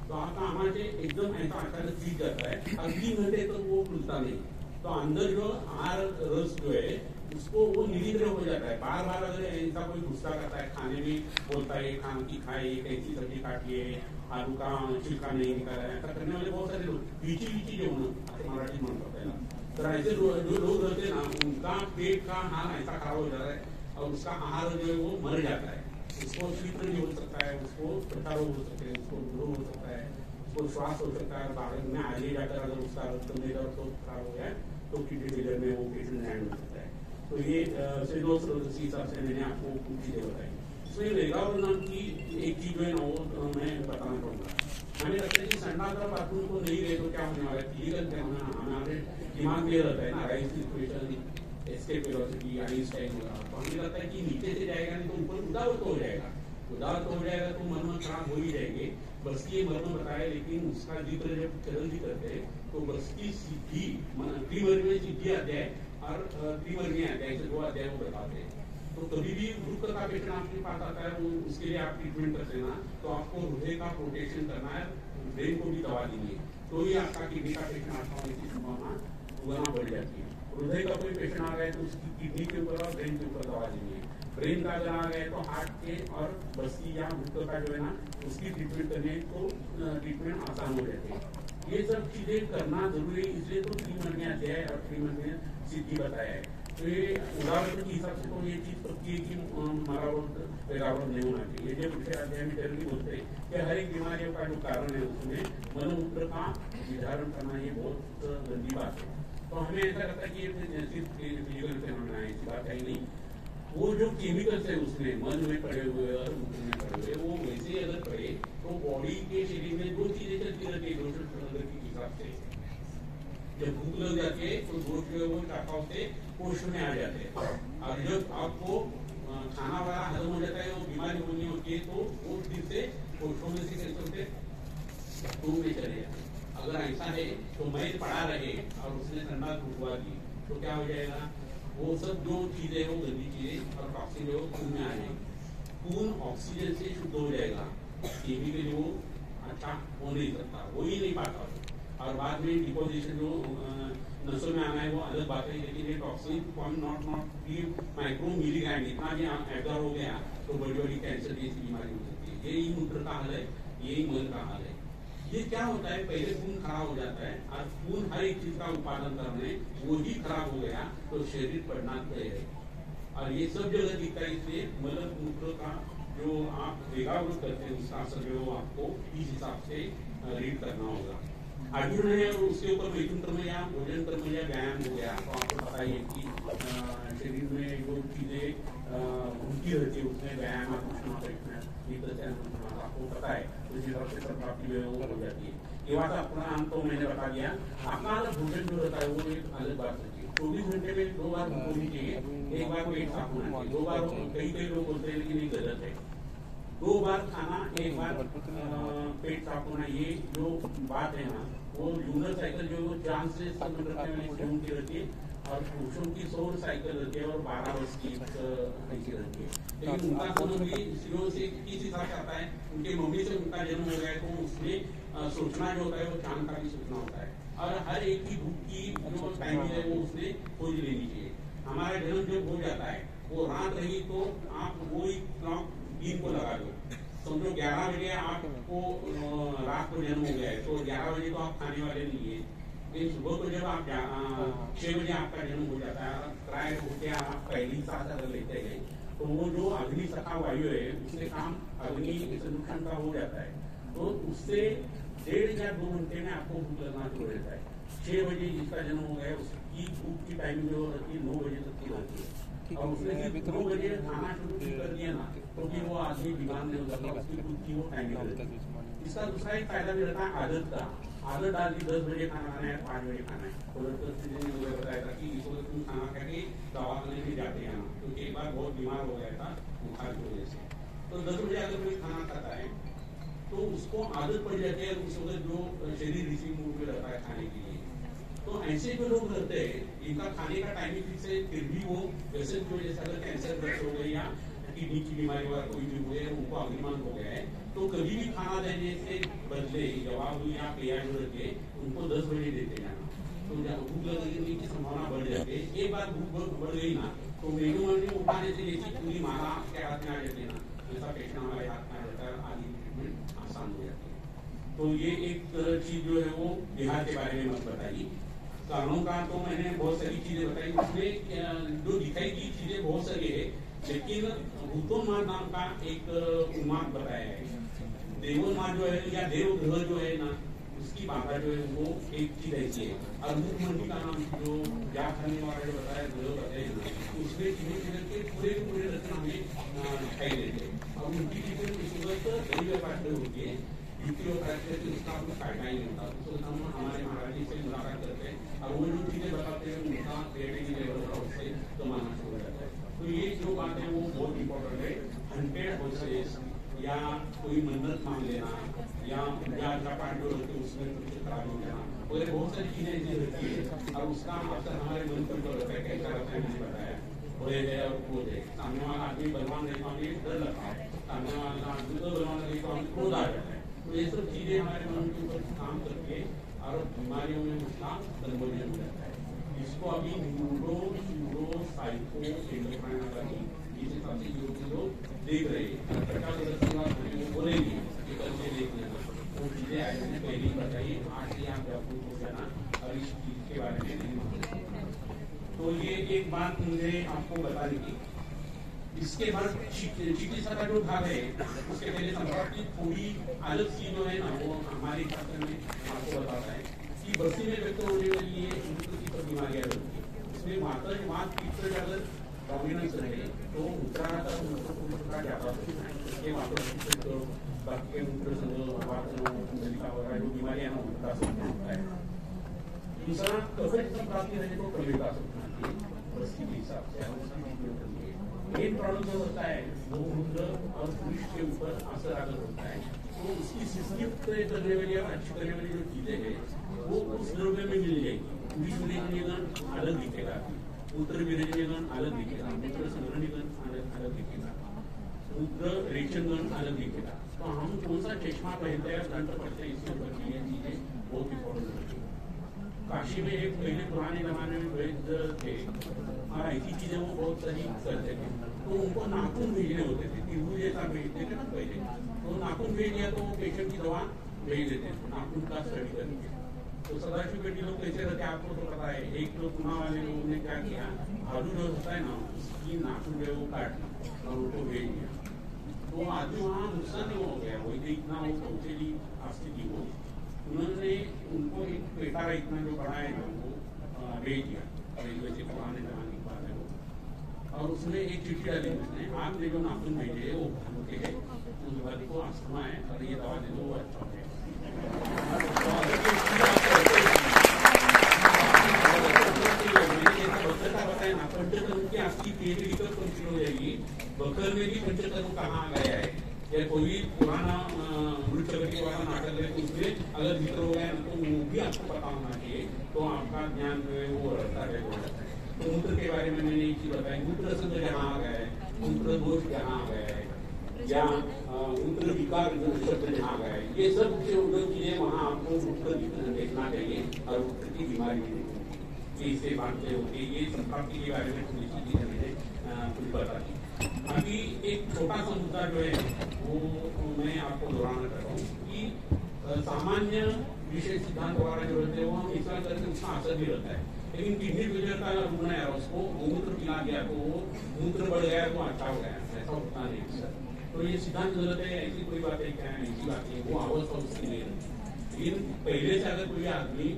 तो आपका आवाज एकदम ऐसा अचानक सीख जाता है, अगली घंटे तक वो खुलता नहीं। तो अंदर जो आहार रस जो है उसको वो निरीक्षण हो जाता है। बार बार अगर ऐसा कोई गुस्सा करता है, खाने में बोलता है खाना की खाए, कैसी सब्जी काटी है, आलू का छिलका नहीं निकाला है, ऐसा करने वाले बहुत सारे लोग बीची जेवण असं मराठी म्हणतात त्याला। तर ऐसे जो लोग रहते हैं ना, उनका पेट का हाल ऐसा खराब हो जाता है और उसका आहार जो है वो मर जाता है। उसको शीघ्र भी हो सकता है, उसको प्रचार हो सकते हैं, उसको रोग हो सकता है, उसको श्वास हो सकता है। बाहर में आगे जाकर अगर उसका रक्त मेरा तो खराब हो गया तो किडनी फेलियर में वो पेशेंट लैंड हो सकता है। तो ये इसी हिसाब से मैंने आपको कुछ चीजें बताई। इसमें रेगावल नाम की एक चीज जो है ना वो मैं बताना चाहूंगा। हमें लगता है कि संडास और बाथरूम को नहीं रहे तो क्या होने वाला है, फिजिकल क्या होना हमारे दिमाग में रहता है ना, rice equation, escape velocity, Einstein वगैरह। तो हमें लगता है कि नीचे से जाएगा नहीं तो ऊपर उदावत हो जाएगा, उदावत हो जाएगा तो मर्म खराब हो ही जाएंगे। बस की ये मर्म बताया, लेकिन उसका जिक्र जब चरण जी करते हैं तो बस की सिद्धि त्रिवर्गीय सिद्धि अध्याय और त्रिवर्गीय अध्याय से 2 अध्याय वो बताते हैं। तो कभी भी वृक्क का पेशेंट आपके पास आता है, वो उसके लिए आप ट्रीटमेंट करते हैं ना, तो आपको हृदय का प्रोटेक्शन करना है, ब्रेन को भी दवा देनी है, तो ही आपका किडनी का पेशेंट आता होने की संभावना गुना बढ़ जाती है। हृदय का कोई पेशेंट आ गया तो उसकी किडनी के ऊपर और ब्रेन के ऊपर दवा देनी है। ब्रेन का अगर आ गया तो हार्ट के और बस्ती या वृक्क का जो है ना उसकी ट्रीटमेंट करने को ट्रीटमेंट आसान हो जाती है। ये सब चीजें करना जरूरी है, इसलिए तो त्रिवर्गीय अध्याय और त्रिवर्गीय सिद्धि बताया है। तो ये उदाहरण के हिसाब से तो ये चीज पक्की है कि मरावट नहीं होना चाहिए। ये दूसरे अध्याय में जरूरी बोलते हैं कि हर एक बीमारियों का जो कारण है उसमें मनोमूत्र का निर्धारण करना ये बहुत गंदी बात है। तो हमें ऐसा लगता है कि सिर्फ फिजिकल फेनोमेना है, ऐसी बात है ही नहीं। वो जो केमिकल्स है उसमें मन में पड़े हुए और मूत्र में पड़े हुए, वो वैसे अगर पड़े तो बॉडी के शरीर में 2 चीजें चलती रहती है दोष के हिसाब से। जब भूख लग जाती है तो दोष जो है वो शाखाओं से कोष्ठ में आ जाते हैं, और जब आपको खाना वाला हजम हो जाता है, वो बीमारी होनी होती है, तो वो फिर से कोष्ठों में से कैसे होते खून में चले जाते। अगर ऐसा है तो मैल पड़ा रहे और उसने ठंडा रुकवा दी तो क्या हो जाएगा, वो सब जो चीजें वो गंदी चीजें और टॉक्सिन जो खून में आ जाएगी। खून ऑक्सीजन से शुद्ध हो जाएगा, केमिकल वो अच्छा हो नहीं सकता, हो ही नहीं पाता। और बाद में डिपोजिशन जो नसों में आना है वो अलग बात है, लेकिन ये टॉक्सिन नॉट माइक्रो मिलीग्राम इतना भी एब्जॉर्ब हो गया तो बड़ी बड़ी कैंसर जैसी बीमारी हो सकती है। यही मूत्र का हाल है, यही मन का हाल है। ये क्या होता है, पहले खून खराब हो जाता है और खून हर एक चीज का उत्पादन करने वो ही खराब हो गया तो शरीर पड़ना तय है। और ये सब जगह दिखता है, इसलिए मल मूत्र का जो आप एकाग्र करते हैं उसका असर जो आपको इस हिसाब से रीड करना होगा। अर्जुन है उसके ऊपर मैथुन कर्म या भोजन कर्म या व्यायाम हो गया, तो आपको पता ही है कि शरीर में जो चीजें घूमती रहती है उसमें व्यायाम आपको पता है, उस हिसाब से सब प्राप्ति हो जाती है। ये बात अपना तो मैंने बता दिया। अपना भोजन जो रहता है वो एक अलग बात होती है। 24 घंटे में 2 बार होनी चाहिए, एक बार पेट साफ होना चाहिए, 2 बार कई लोग बोलते हैं लेकिन ये गलत है। 2 बार खाना, एक बार पेट साफ होना, ये जो बात है ना वो ल्यूनर साइकिल जो चांद से की रहती है और पुरुषों की सौर साइकिल रहती है और 12 वर्ष की रहती है। लेकिन उनका जन्म भी शुरू से किस हिसाब से आता है, उनके मम्मी से उनका जन्म हो गया है, तो उसमें सोचना जो होता है वो चांद का भी सोचना होता है और हर एक की भूख की जो टाइम है वो उसने खोज लेनी चाहिए। हमारा जन्म जब हो जाता है वो रात रही तो आप वही क्लॉक दिन को लगा दो, समझो 11 बजे आपको रात को जन्म हो गया है तो 11 बजे तो आप खाने वाले नहीं है, लेकिन सुबह को जब आप 6 बजे आपका जन्म हो जाता है, प्राय होते आप पहली सांस अगर लेते हैं तो वो जो अग्नि सखा वायु है उससे काम अग्नि संरक्षण का हो जाता है, तो उससे 1.5 या 2 घंटे में आपको भूख लगना शुरू हो जाता है। 6 बजे जिसका जन्म हो गया उसकी भूख की टाइमिंग जो रहती है 9 बजे तक की रहती है, और उसने 9 बजे खाना शुरू कर दिया ना तो फिर वो आदमी बीमार नहीं हो जाता, उसकी खुद की वो टाइमिंग रहती है। इसका दूसरा एक फायदा भी रहता है आदत का। आदत डाल दी 10 बजे खाना खाना है, 5 बजे खाना है, तो मुझे बताया था कि इसको तुम खाना खा के दवाखाने में जाते हैं ना, क्योंकि एक बार बहुत बीमार हो गया था बुखार की वजह से, तो 10 बजे अगर कोई खाना खाता है तो उसको आदत पड़ जाती है, उस वक्त जो शरीर रिसीव मूड में रहता है खाने के लिए। तो ऐसे जो लोग रहते हैं इनका खाने का टाइमिंग फिक्स है, फिर भी वो वैसे की वजह से अगर कैंसर ग्रस्त हो गए या किडनी की बीमारी वाला कोई भी हुए, उनको अग्निमान हो गया है, तो कभी भी खाना देने से बदले जवाब या पेया जो रखे उनको 10 बजे देते जाना, तो भूख लगने की संभावना बढ़ जाती है। एक बार भूख बढ़ गई ना तो मेनू में उठाने से जैसी पूरी माला के हाथ में आ जाती है ना, जैसा पेशेंट हमारे हाथ में आ जाता है, आगे ट्रीटमेंट आसान हो जाती है। तो ये एक चीज जो है वो बिहार के बारे में मत बताइए। कानून का तो मैंने बहुत सारी चीजें बताई, उसमें जो दिखाई की चीजें बहुत सारी है, लेकिन भूतोन्माद नाम का एक उन्माद बताया है। देवोन्माद जो है या देवग्रह जो है ना उसकी बाधा जो है वो एक चीज ऐसी है। और मुख्यमंत्री का नाम जो जाप करने वाला जो बताया ग्रह बताए उसमें चीजें के पूरे रचना हमें दिखाई देते हैं और उनकी चीजें होती है युक्ति उसका आपको फायदा ही नहीं होता। तो हम हमारे महाराज जी से मुलाकात करते हैं और वो जो चीजें बताते हैं उनका क्रिएटिविटी लेवल का उससे कमाना शुरू हो जाता है। तो ये जो बात है वो बहुत इंपॉर्टेंट है। 100% या कोई मन्नत मांग लेना या पूजा का पाठ जो रहते उसमें कुछ खराब हो जाना वगैरह बहुत सारी चीजें ऐसी रहती है और उसका असर हमारे मन पर रहता है। कैसा रहता है मैंने बताया, बोले है और क्रोध है। सामने वाला आदमी बलवान नहीं तो हमें डर लगता है, सामने वाला आदमी तो बलवान नहीं तो हमें क्रोध आ जाता है। तो ये सब चीजें हमारे मन के ऊपर काम करके और बीमारियों में उसका कन्वर्जन हो जाता है। इसको अभी न्यूरो साइको एंडोक्राइनोलॉजी इस हिसाब से लोग देख रहे हैं, बोलेंगे कि कल से देख लेना वो चीजें आए पहले ही बताइए। आज से आप जागरूक हो जाना और इस चीज के बारे में नहीं मालूम। तो ये एक बात मुझे आपको बताने की। इसके बाद चिकित्सा का जो भाग है उसके पहले संपर्क की थोड़ी अलग चीज जो है ना वो हमारे शास्त्र में आपको बताता है कि बस्ती में व्यक्त होने वाली ये बीमारियां रहती है। उसमें वात पित्त अगर डोमिनेंस रहे तो उत्तराखंड ज्यादा ये बाकी वगैरह जो बीमारियां होता है। दूसरा कफेट प्राप्ति रहे तो कविता बस्ती के हिसाब से मेन प्रॉब्लम जो होता है वो मूत्र और पुरुष के ऊपर असर अगर होता है तो उसकी सिस्टम करने वाली और अच्छी करने वाली जो चीजें हैं वो उस द्रव्य में मिल जाएगी। पुरुष विरेचनीकरण अलग दिखेगा, मूत्र विरेचनीकरण अलग दिखेगा, मूत्र संग्रहणीकरण अलग दिखेगा, मूत्र रेचनगण अलग दिखेगा। तो हम कौन सा चश्मा पहनते हैं दंड पढ़ते हैं इसके ऊपर ये चीजें बहुत इंपॉर्टेंट होती है। काशी में एक पहले पुराने जमाने में वैद्य थे और ऐसी चीजें वो बहुत सारी करते थे, तो उनको नाखून भेजने होते थे, तिरु जैसा भेजते थे ना पहले, तो नाखून भेज दिया तो वो पेशेंट की दवा भेज देते थे नाखून का स्टडी करके। तो सदाशिव बेटी लोग कैसे रहते आपको तो पता है। एक तो पुणे वाले लोगों ने क्या किया, भालू जो होता है ना उसकी नाखून जो है वो काट और उनको भेज दिया। तो आदमी वहाँ नुकसान नहीं हो गया, वही इतना वो पहुंचेगी स्थिति को उन्होंने उनको एक पेटा इतना जो बड़ा है वो भेज दिया रेलवे से, पुराने जमाने की बात है वो, और उसमें एक चिट्ठी डाली उसने, आपने जो नाखून भेजे वो होते हैं, उस बात को आस्थमा है और ये दवा दे दो वो अच्छा हो जाएगा। बताया ना, पंचतत्व की आपकी पीएचडी कर कंप्लीट हो जाएगी। बकर में भी पंचतत्व कहाँ आ गया है, या कोई पुराना मृत करके वाला नाटक है उसमें अगर जिक्र हो गया तो वो भी आपको पता होना चाहिए, तो आपका ज्ञान जो है वो रहता है। तो मूत्र के बारे में मैंने एक चीज बताई, मूत्र संघ जहाँ आ गया है, मूत्र दोष जहाँ आ गया है, या मूत्र विकार शब्द जहाँ आ गया है, ये सब चीजें वहाँ आपको मूत्र देखना चाहिए और मूत्र की बीमारी भी देखनी, इससे बांटते होते ये संप्राप्ति के बारे में थोड़ी सी चीजें मैंने कुछ बता दी। अभी एक छोटा सा मुद्दा जो है वो मैं आपको दोहराना चाहता हूँ कि सामान्य विषय सिद्धांत वगैरह जो रहते हैं वो हम इस्तेमाल करके उसका असर भी रहता है, लेकिन किडनी फेलियर का रुग्ण है उसको मूत्र पिला गया तो वो मूत्र बढ़ गया तो अच्छा हो गया, ऐसा होता नहीं सर। तो ये सिद्धांत गलत है, ऐसी कोई बात है क्या है, ऐसी बात है, वो अवस्था उसकी नहीं रहती। लेकिन पहले से अगर कोई आदमी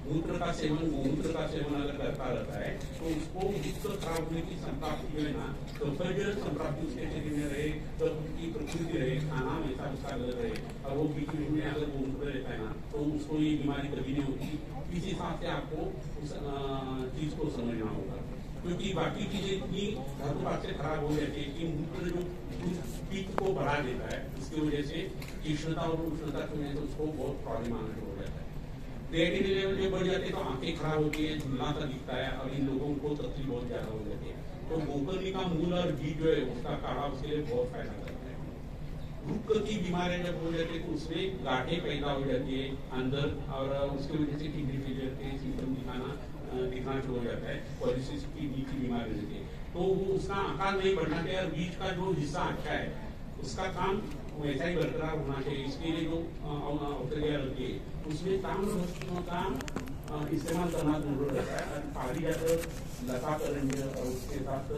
मूत्र का सेवन गोमूत्र का सेवन अगर करता रहता है तो उसको मूत्र खराब होने की संप्राप्ति जो है ना, तो फिर संप्राप्ति उसके शरीर में रहे, तो उसकी प्रकृति रहे, खाना हमेशा उसका गलत रहे, और वो बीच में अगर गोमूत्र रहता है ना तो उसको ये बीमारी कभी नहीं होती। इस हिसाब से आपको उस चीज को समझना होगा, क्योंकि बाकी चीजें इतनी धातुपात से खराब हो जाती है कि मूत्र जो पित्त को बढ़ा देता है, उसकी वजह से तीक्ष्णता और उष्णता की वजह से उसको बहुत प्रॉब्लम आना शुरू हो जाता है। क्रिएटिनिन लेवल जब बढ़ जाते हैं तो आंखें खराब होती है, धुंधला सा दिखता है, और इन लोगों को तकलीफ बहुत ज्यादा हो जाती है। तो गोकर्णी का मूल और बीज जो है उसका काढ़ा उसके लिए बहुत फायदा करता है। रुक्क की बीमारियां जब हो जाती है तो उसमें गांठें पैदा हो जाती है अंदर, और उसकी वजह से किडनी फेलियर के सिम्टम दिखना शुरू हो जाता है, पॉलिसिस की बीमारी रहती है। तो वो उसका आकार नहीं बढ़ना चाहिए, और बीज का जो हिस्सा अच्छा है उसका काम वैसा ही बरकरार होना चाहिए। इसके लिए जो औषधियाँ रहती है उसमें ताम्र वस्तुओं का इस्तेमाल करना जरूर रहता है। पारिजात लता करंज और उसके साथ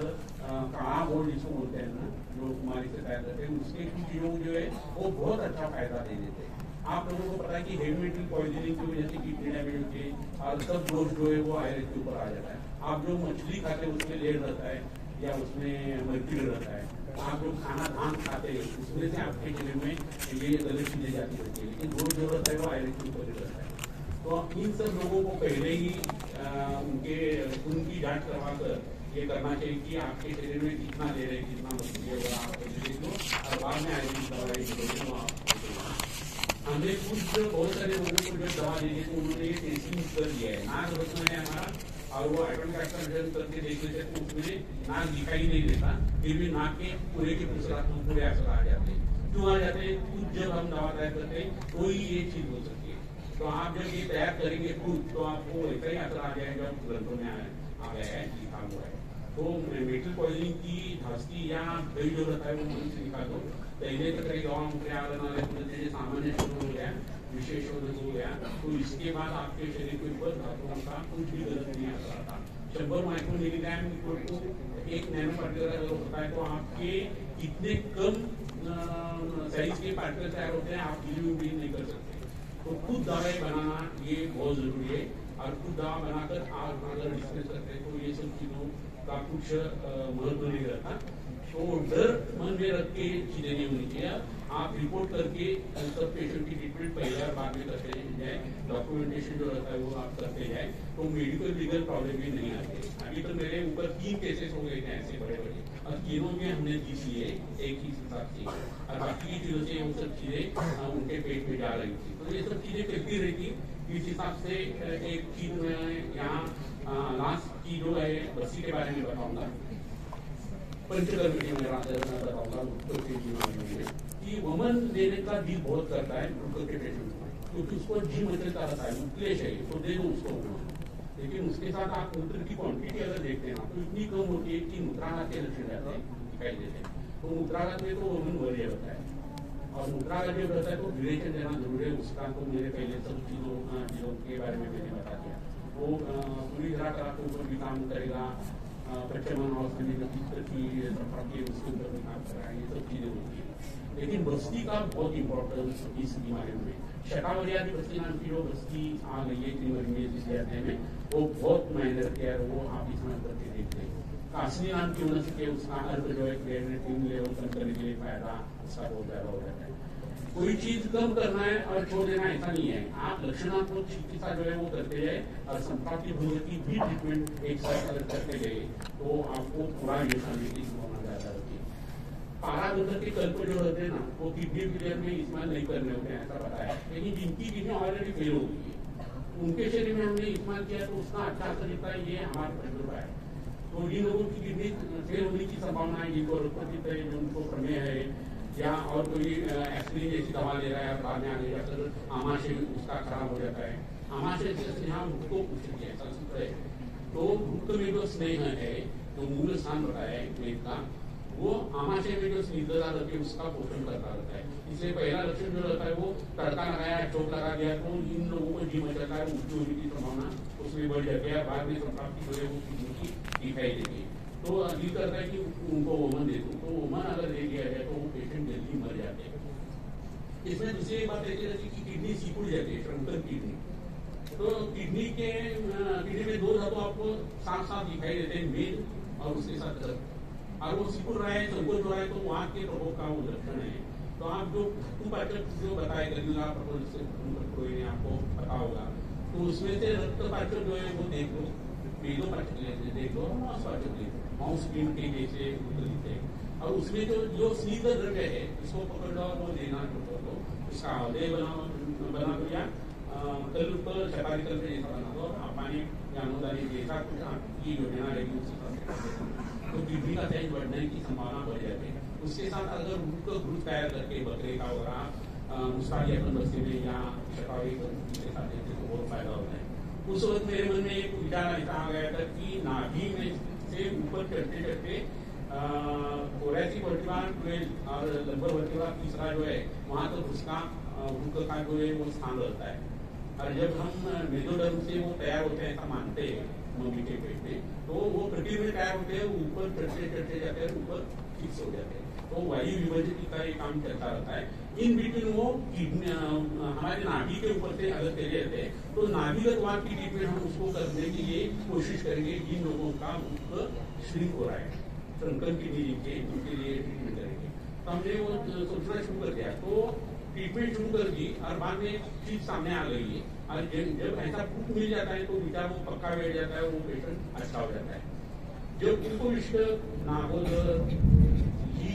काढ़ा बोल जिसको बोलते हैं ना, जो कुमारी से तैयार करते हैं, उसके कुछ योग जो है वो बहुत अच्छा फायदा दे देते हैं। आप लोगों को पता है कि हेवी मेटल पॉइजनिंग की वजह से किडनी डैमेज होती है और सब दोष जो है वो आयरन के ऊपर आ जाता है। आप जो मछली खाते हैं उसमें लेड रहता है या उसमें मर्क्यूरी रहता है, आप जो खाना धान खाते हैं उसमें से आपके शरीर में ये गलत चीजें जाती रहती है, लेकिन दोष जो रहता है वो आयरन के ऊपर रहता है। तो इन सब लोगों को पहले ही उनके खून की जांच करवा कर ये करना चाहिए कि आपके शरीर में कितना ले रहे हैं, कितना मछली है आप देख लो, और बाद में आयरन की दवाई हमने कुछ बहुत सारे लोगों को जो दवा दी थी उन्होंने ये टेस्टिंग कर दिया है, नाक रत्न है हमारा, और वो आइटम एक्शन करके देख लेते तो उसमें नाक दिखाई नहीं देता, फिर भी नाक के पूरे पूरे असर आ जाते हैं। क्यों आ जाते हैं? खुद जब हम दवा तैयार करते हैं तो ही ये चीज हो सकती है। तो आप जब ये तैयार करेंगे खुद तो आपको वैसा ही असर आ जाएगा जब ग्रंथों में आ गया है, लिखा हुआ है। तो मेटल पॉइजनिंग की धास्ती या दही जो रहता है वो मन से निकाल दो, पहले तो कई दवा मुझे आगे सामान्य शोध हो गया, विशेष शोध हो गया, तो इसके बाद आपके शरीर के ऊपर धातुओं का कुछ भी गलत नहीं आ रहा था। 100 माइक्रो मिलीग्राम को 1 नैनो पार्टिकल अगर होता है तो आपके कितने कम साइज के पार्टिकल तैयार होते हैं आप भी नहीं कर सकते। तो खुद दवाई बनाना ये बहुत जरूरी है, और खुद दवा बनाकर आप अगर डिस्कस करते हैं तो ये सब चीजों का कुछ महत्व नहीं रहता। तो डर मन में रख के चीजें नहीं होनी चाहिए। आप रिपोर्ट करके सब पेशेंट की ट्रीटमेंट पहले और बाद में करते जाए, डॉक्यूमेंटेशन जो रहता है वो आप करते जाए, तो मेडिकल लीगल प्रॉब्लम भी नहीं आते। अभी तो मेरे ऊपर 3 केसेस हो गए थे ऐसे बड़े बड़े, और तीनों में हमने DCA एक ही हिसाब से, और बाकी की चीजों से वो सब चीजें उनके पेट में जा रही थी। तो ये सब चीजें करती रहती। इस हिसाब से एक चीज मैं यहाँ लास्ट की जो है बस्सी के बारे में बताऊंगा, पंचकर्म में बताऊंगा कि वमन देने का जी बहुत करता है शुगर के पेशेंट को, क्योंकि उसको जी मचलता रहता है, क्लेश है तो दे दो उसको, लेकिन उसके साथ आप मूत्र की क्वांटिटी अगर देखते हैं तो इतनी कम होती है कि मूत्राघात के लक्षण रहते हैं, दिखाई देते हैं। तो मूत्राघात में तो वमन वरीय होता है, और मूत्राघात जब रहता है तो ड्यूरेशन देना जरूरी है उसका। तो मेरे पहले सब चीजों के बारे में मैंने बता दिया। वो पूरी तरह के ऊपर भी काम करेगा, प्रचलन और पित्त की उसके ऊपर भी काम कर रहा है, ये सब चीजें होती है। लेकिन बस्ती का बहुत इंपॉर्टेंस इस बीमारी में, शतावरी आदि बस्ती नाम की जो बस्ती आ गई है त्रिवर्णीय में, वो बहुत मायने रखती है। वो आप इसमें करके देखते हैं। कासनी नाम की होने से उसका अर्थ जो है क्रिएटिन लेवल कम करने के लिए फायदा उसका बहुत ज्यादा हो जाता है। कोई चीज कम करना है और छोड़ देना ऐसा नहीं है। आप लक्षणात्मक चिकित्सा जो है वो करते हैं और संप्राप्ति भंग की भी ट्रीटमेंट एक साथ अगर करते गए तो आपको पूरा ये करने की संभावना ज्यादा होती है। पारागंधक के कल्प जो रहते हैं ना, वो किडनी फेलियर में इस्तेमाल नहीं करने होते हैं, ऐसा पता है। लेकिन जिनकी किडनी ऑलरेडी फेल हो गई है उनके शरीर में हमने इस्तेमाल किया तो उसका अच्छा असर दिखता है, ये हमारा तजुर्बा है। तो जिन लोगों की किडनी फेल होने की संभावना है, जिनको रक्तपित्त है, जिनको प्रमेय है या और कोई एस्पिरिन जैसी दवा ले रहा है बाद में आगे जाकर आमाशय उसका खराब हो जाता है। आमाशय से यहाँ भूख को पूछती है, संस्कृत है। तो भूख में जो स्नेह है, जो मूल स्थान बताया है वेद का, वो आमाशय में जो स्निग्धता रहती है उसका पोषण करता रहता है। इसलिए पहला लक्षण जो रहता है वो तड़का लगाया, चोट लगा दिया तो इन लोगों को जी मचलता है, उल्टी होने की संभावना उसमें बढ़ जाती है। बाद में संप्राप्ति जो है वो किडनी की दिखाई देती है। तो दिल करता है कि उनको ओमन दे दूं, तो ओमन अगर दे दिया जाए तो वो पेशेंट जल्दी मर जाते हैं। इसमें दूसरी एक बात ऐसी रहती है कि किडनी सिकुड़ जाती है, श्रंकन किडनी। तो किडनी में दो धातु आपको साफ साफ दिखाई देते हैं, मेन और उसके साथ रक्त, और वो सिकुड़ रहा है, संकोच हो रहा है, तो वहां के प्रकोप का वो लक्षण है। तो आप जो पाचक जो बताए गरीला कोई आपको पता होगा, तो उसमें से रक्त पाचक जो है वो देख लो, मेदो पाचक देख लो, मांस पाचक देख लो, माउस क्रीम के जैसे दिखते हैं। और उसमें जो स्निग्ध द्रव्य है इसको पकड़ लो, वो देना शुरू कर दो, उसका हृदय बना दो या कल पर चपाती कल पे जैसा बना दो, और पानी या अनुदानी जैसा कुछ आपकी योजना रहेगी उस हिसाब से तो किडनी का साइज बढ़ने की संभावना बढ़ जाती है। उसके साथ अगर ग्रुप तैयार करके बकरे का वगैरह मुस्तादी अपन बस्ती में या शतावरी के साथ देते तो बहुत फायदा होता है। उस वक्त मेरे मन में एक विचार ऐसा आ गया था कि नाभि में से ऊपर चढ़ते चढ़ते कोरेसी वर्टिब्रा 12 और लंबर वर्टिब्रा तीसरा जो है वहां तक उसका भूख का जो है वो स्थान रहता है। और जब हम मेजोडर्म से वो तैयार होते हैं ऐसा मानते हैं मम्मी के पेट में, तो वो प्रति में तैयार होते हैं, ऊपर चढ़ते चढ़ते जाते हैं, ऊपर फिक्स हो जाते हैं। तो वायु विभाजन का ये काम चलता रहता है। इन बिटवीन वो हमारे नाभि के ऊपर से अलग चले जाते हैं। तो नाभिगत वात की ट्रीटमेंट हम उसको करने के लिए कोशिश करेंगे जिन लोगों का मुख श्रिंक हो रहा है, श्रंकन की उनके लिए ट्रीटमेंट करेंगे। तो हमने वो सोचना शुरू कर दिया, तो ट्रीटमेंट शुरू कर दी और बाद में एक चीज सामने आ गई है। और जब ऐसा प्रूफ मिल जाता है तो विचार वो पक्का बैठ जाता है, वो पेशेंट अच्छा हो जाता है। जब इनको विश्व नागोदर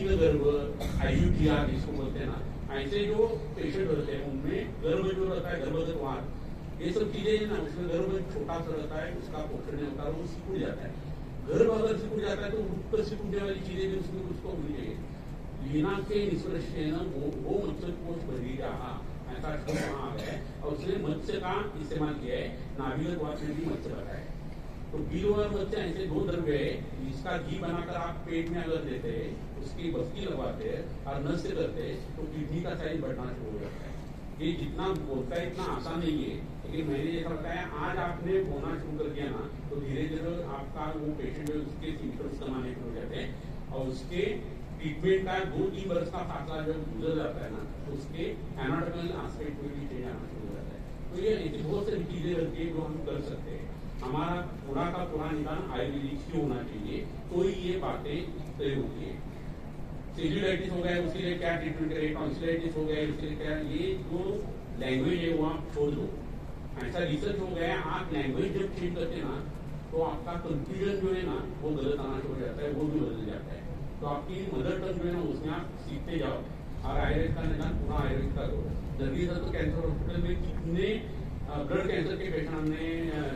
गर्भ IUTR जिसको बोलते हैं ना, ऐसे जो पेशेंट होते हैं उनमें गर्भ जो रहता है, गर्भगत वात, ये सब चीजें ना, उसमें गर्भ छोटा सा रहता है, उसका पोषण नहीं होता है, वो सिकुड़ जाता है। गर्भ अगर सिकुड़ जाता है तो ऊपर सिकुड़ने वाली चीजें भी उसमें उसको मिल जाएगी। लीना के निष्कर्ष वो मत्स्य कोष बधी रहा ऐसा शब्द आ गया और उसने मत्स्य का इस्तेमाल किया है, नाभिगत वात में भी मत्स्य बताया। तो गिर और मत्स्य ऐसे दो द्रव्य है, इसका घी बनाकर आप पेट में अगर देते हैं, उसकी बस्ती लगवाते हैं और नष्ट करते हैं, तो किडनी का साइज बढ़ना शुरू हो जाता है। ये जितना बोलता है इतना आसान नहीं है, लेकिन मैंने जैसा बताया आज आपने बोलना शुरू कर दिया ना, तो धीरे धीरे आपका वो पेशेंट है उसके सिम्टम्स कम आने शुरू हो जाते हैं और उसके ट्रीटमेंट का 2-3 वर्ष का फासला जब गुजर जाता है ना, तो उसके एनाटॉमिकल एस्पेक्ट में भी चेंज आना शुरू हो जाता है। तो ये ऐसी बहुत सारी चीजें रहती है जो हम कर सकते हैं। हमारा पूरा का पूरा निदान आयुर्वेदिक ही होना चाहिए, तो ये बातें तय होती है। सेल्यूलाइटिस हो गया उसके लिए क्या ट्रीटमेंट करें, टॉन्सिलाइटिस हो गया उसके लिए क्या, ये जो लैंग्वेज है वो आप छोड़ दो। ऐसा रिसर्च हो गया, आप लैंग्वेज जब चेंज करते ना तो आपका कंफ्यूजन जो है ना वो गलत आना शुरू हो जाता है, वो भी बदल जाता है। तो आपकी मदर टंग जो है ना उसमें आप सीखते जाओ और आयुर्वेद का निदान पूरा आयुर्वेद का दो। जल्दी से तो कैंसर हॉस्पिटल में कितने ब्लड कैंसर के पेशेंट हमने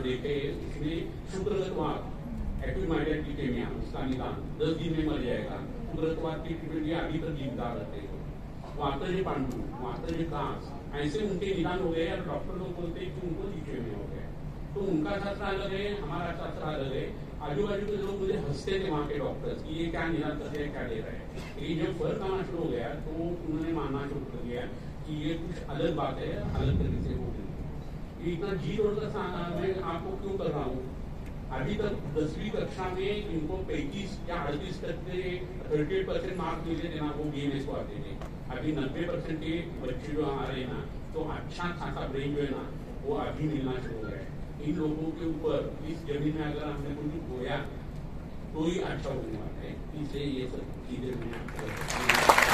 देखे, उसमें शुक्रगतवात एक्यूट माइल्ड ल्यूकेमिया उसका निदान 10 दिन में मर जाएगा। शुक्रगतवात की ट्रीटमेंट ये अभी तक जीवदार रहते हैं। वातज पांडु, वातज कांस, ऐसे उनके निदान हो गए और डॉक्टर लोग बोलते हैं कि उनको ल्यूकेमिया हो गया। तो उनका शास्त्र अलग है, हमारा शास्त्र अलग है। आजू बाजू के लोग मुझे हंसते थे वहाँ के डॉक्टर्स कि ये क्या निदान करते हैं, क्या दे रहे हैं। लेकिन जब फर्क आना शुरू हो गया तो उन्होंने मानना शुरू कर दिया कि ये कुछ अलग बात है, अलग तरीके से हो गई। इतना जी तोड़कर मैं आपको क्यों कर रहा हूँ, अभी तक 10वीं कक्षा में इनको 35 या 38% मार्क्स मिले थे ना, वो BMS को आते थे। अभी 90% के बच्चे जो आ रहे हैं ना, तो अच्छा खासा ब्रेन जो है ना वो अभी मिलना शुरू हो गया है। इन लोगों के ऊपर इस जमीन में अगर हमने कुछ बोया तो ही अच्छा होने वाला है। इसलिए ये सब चीजें मैं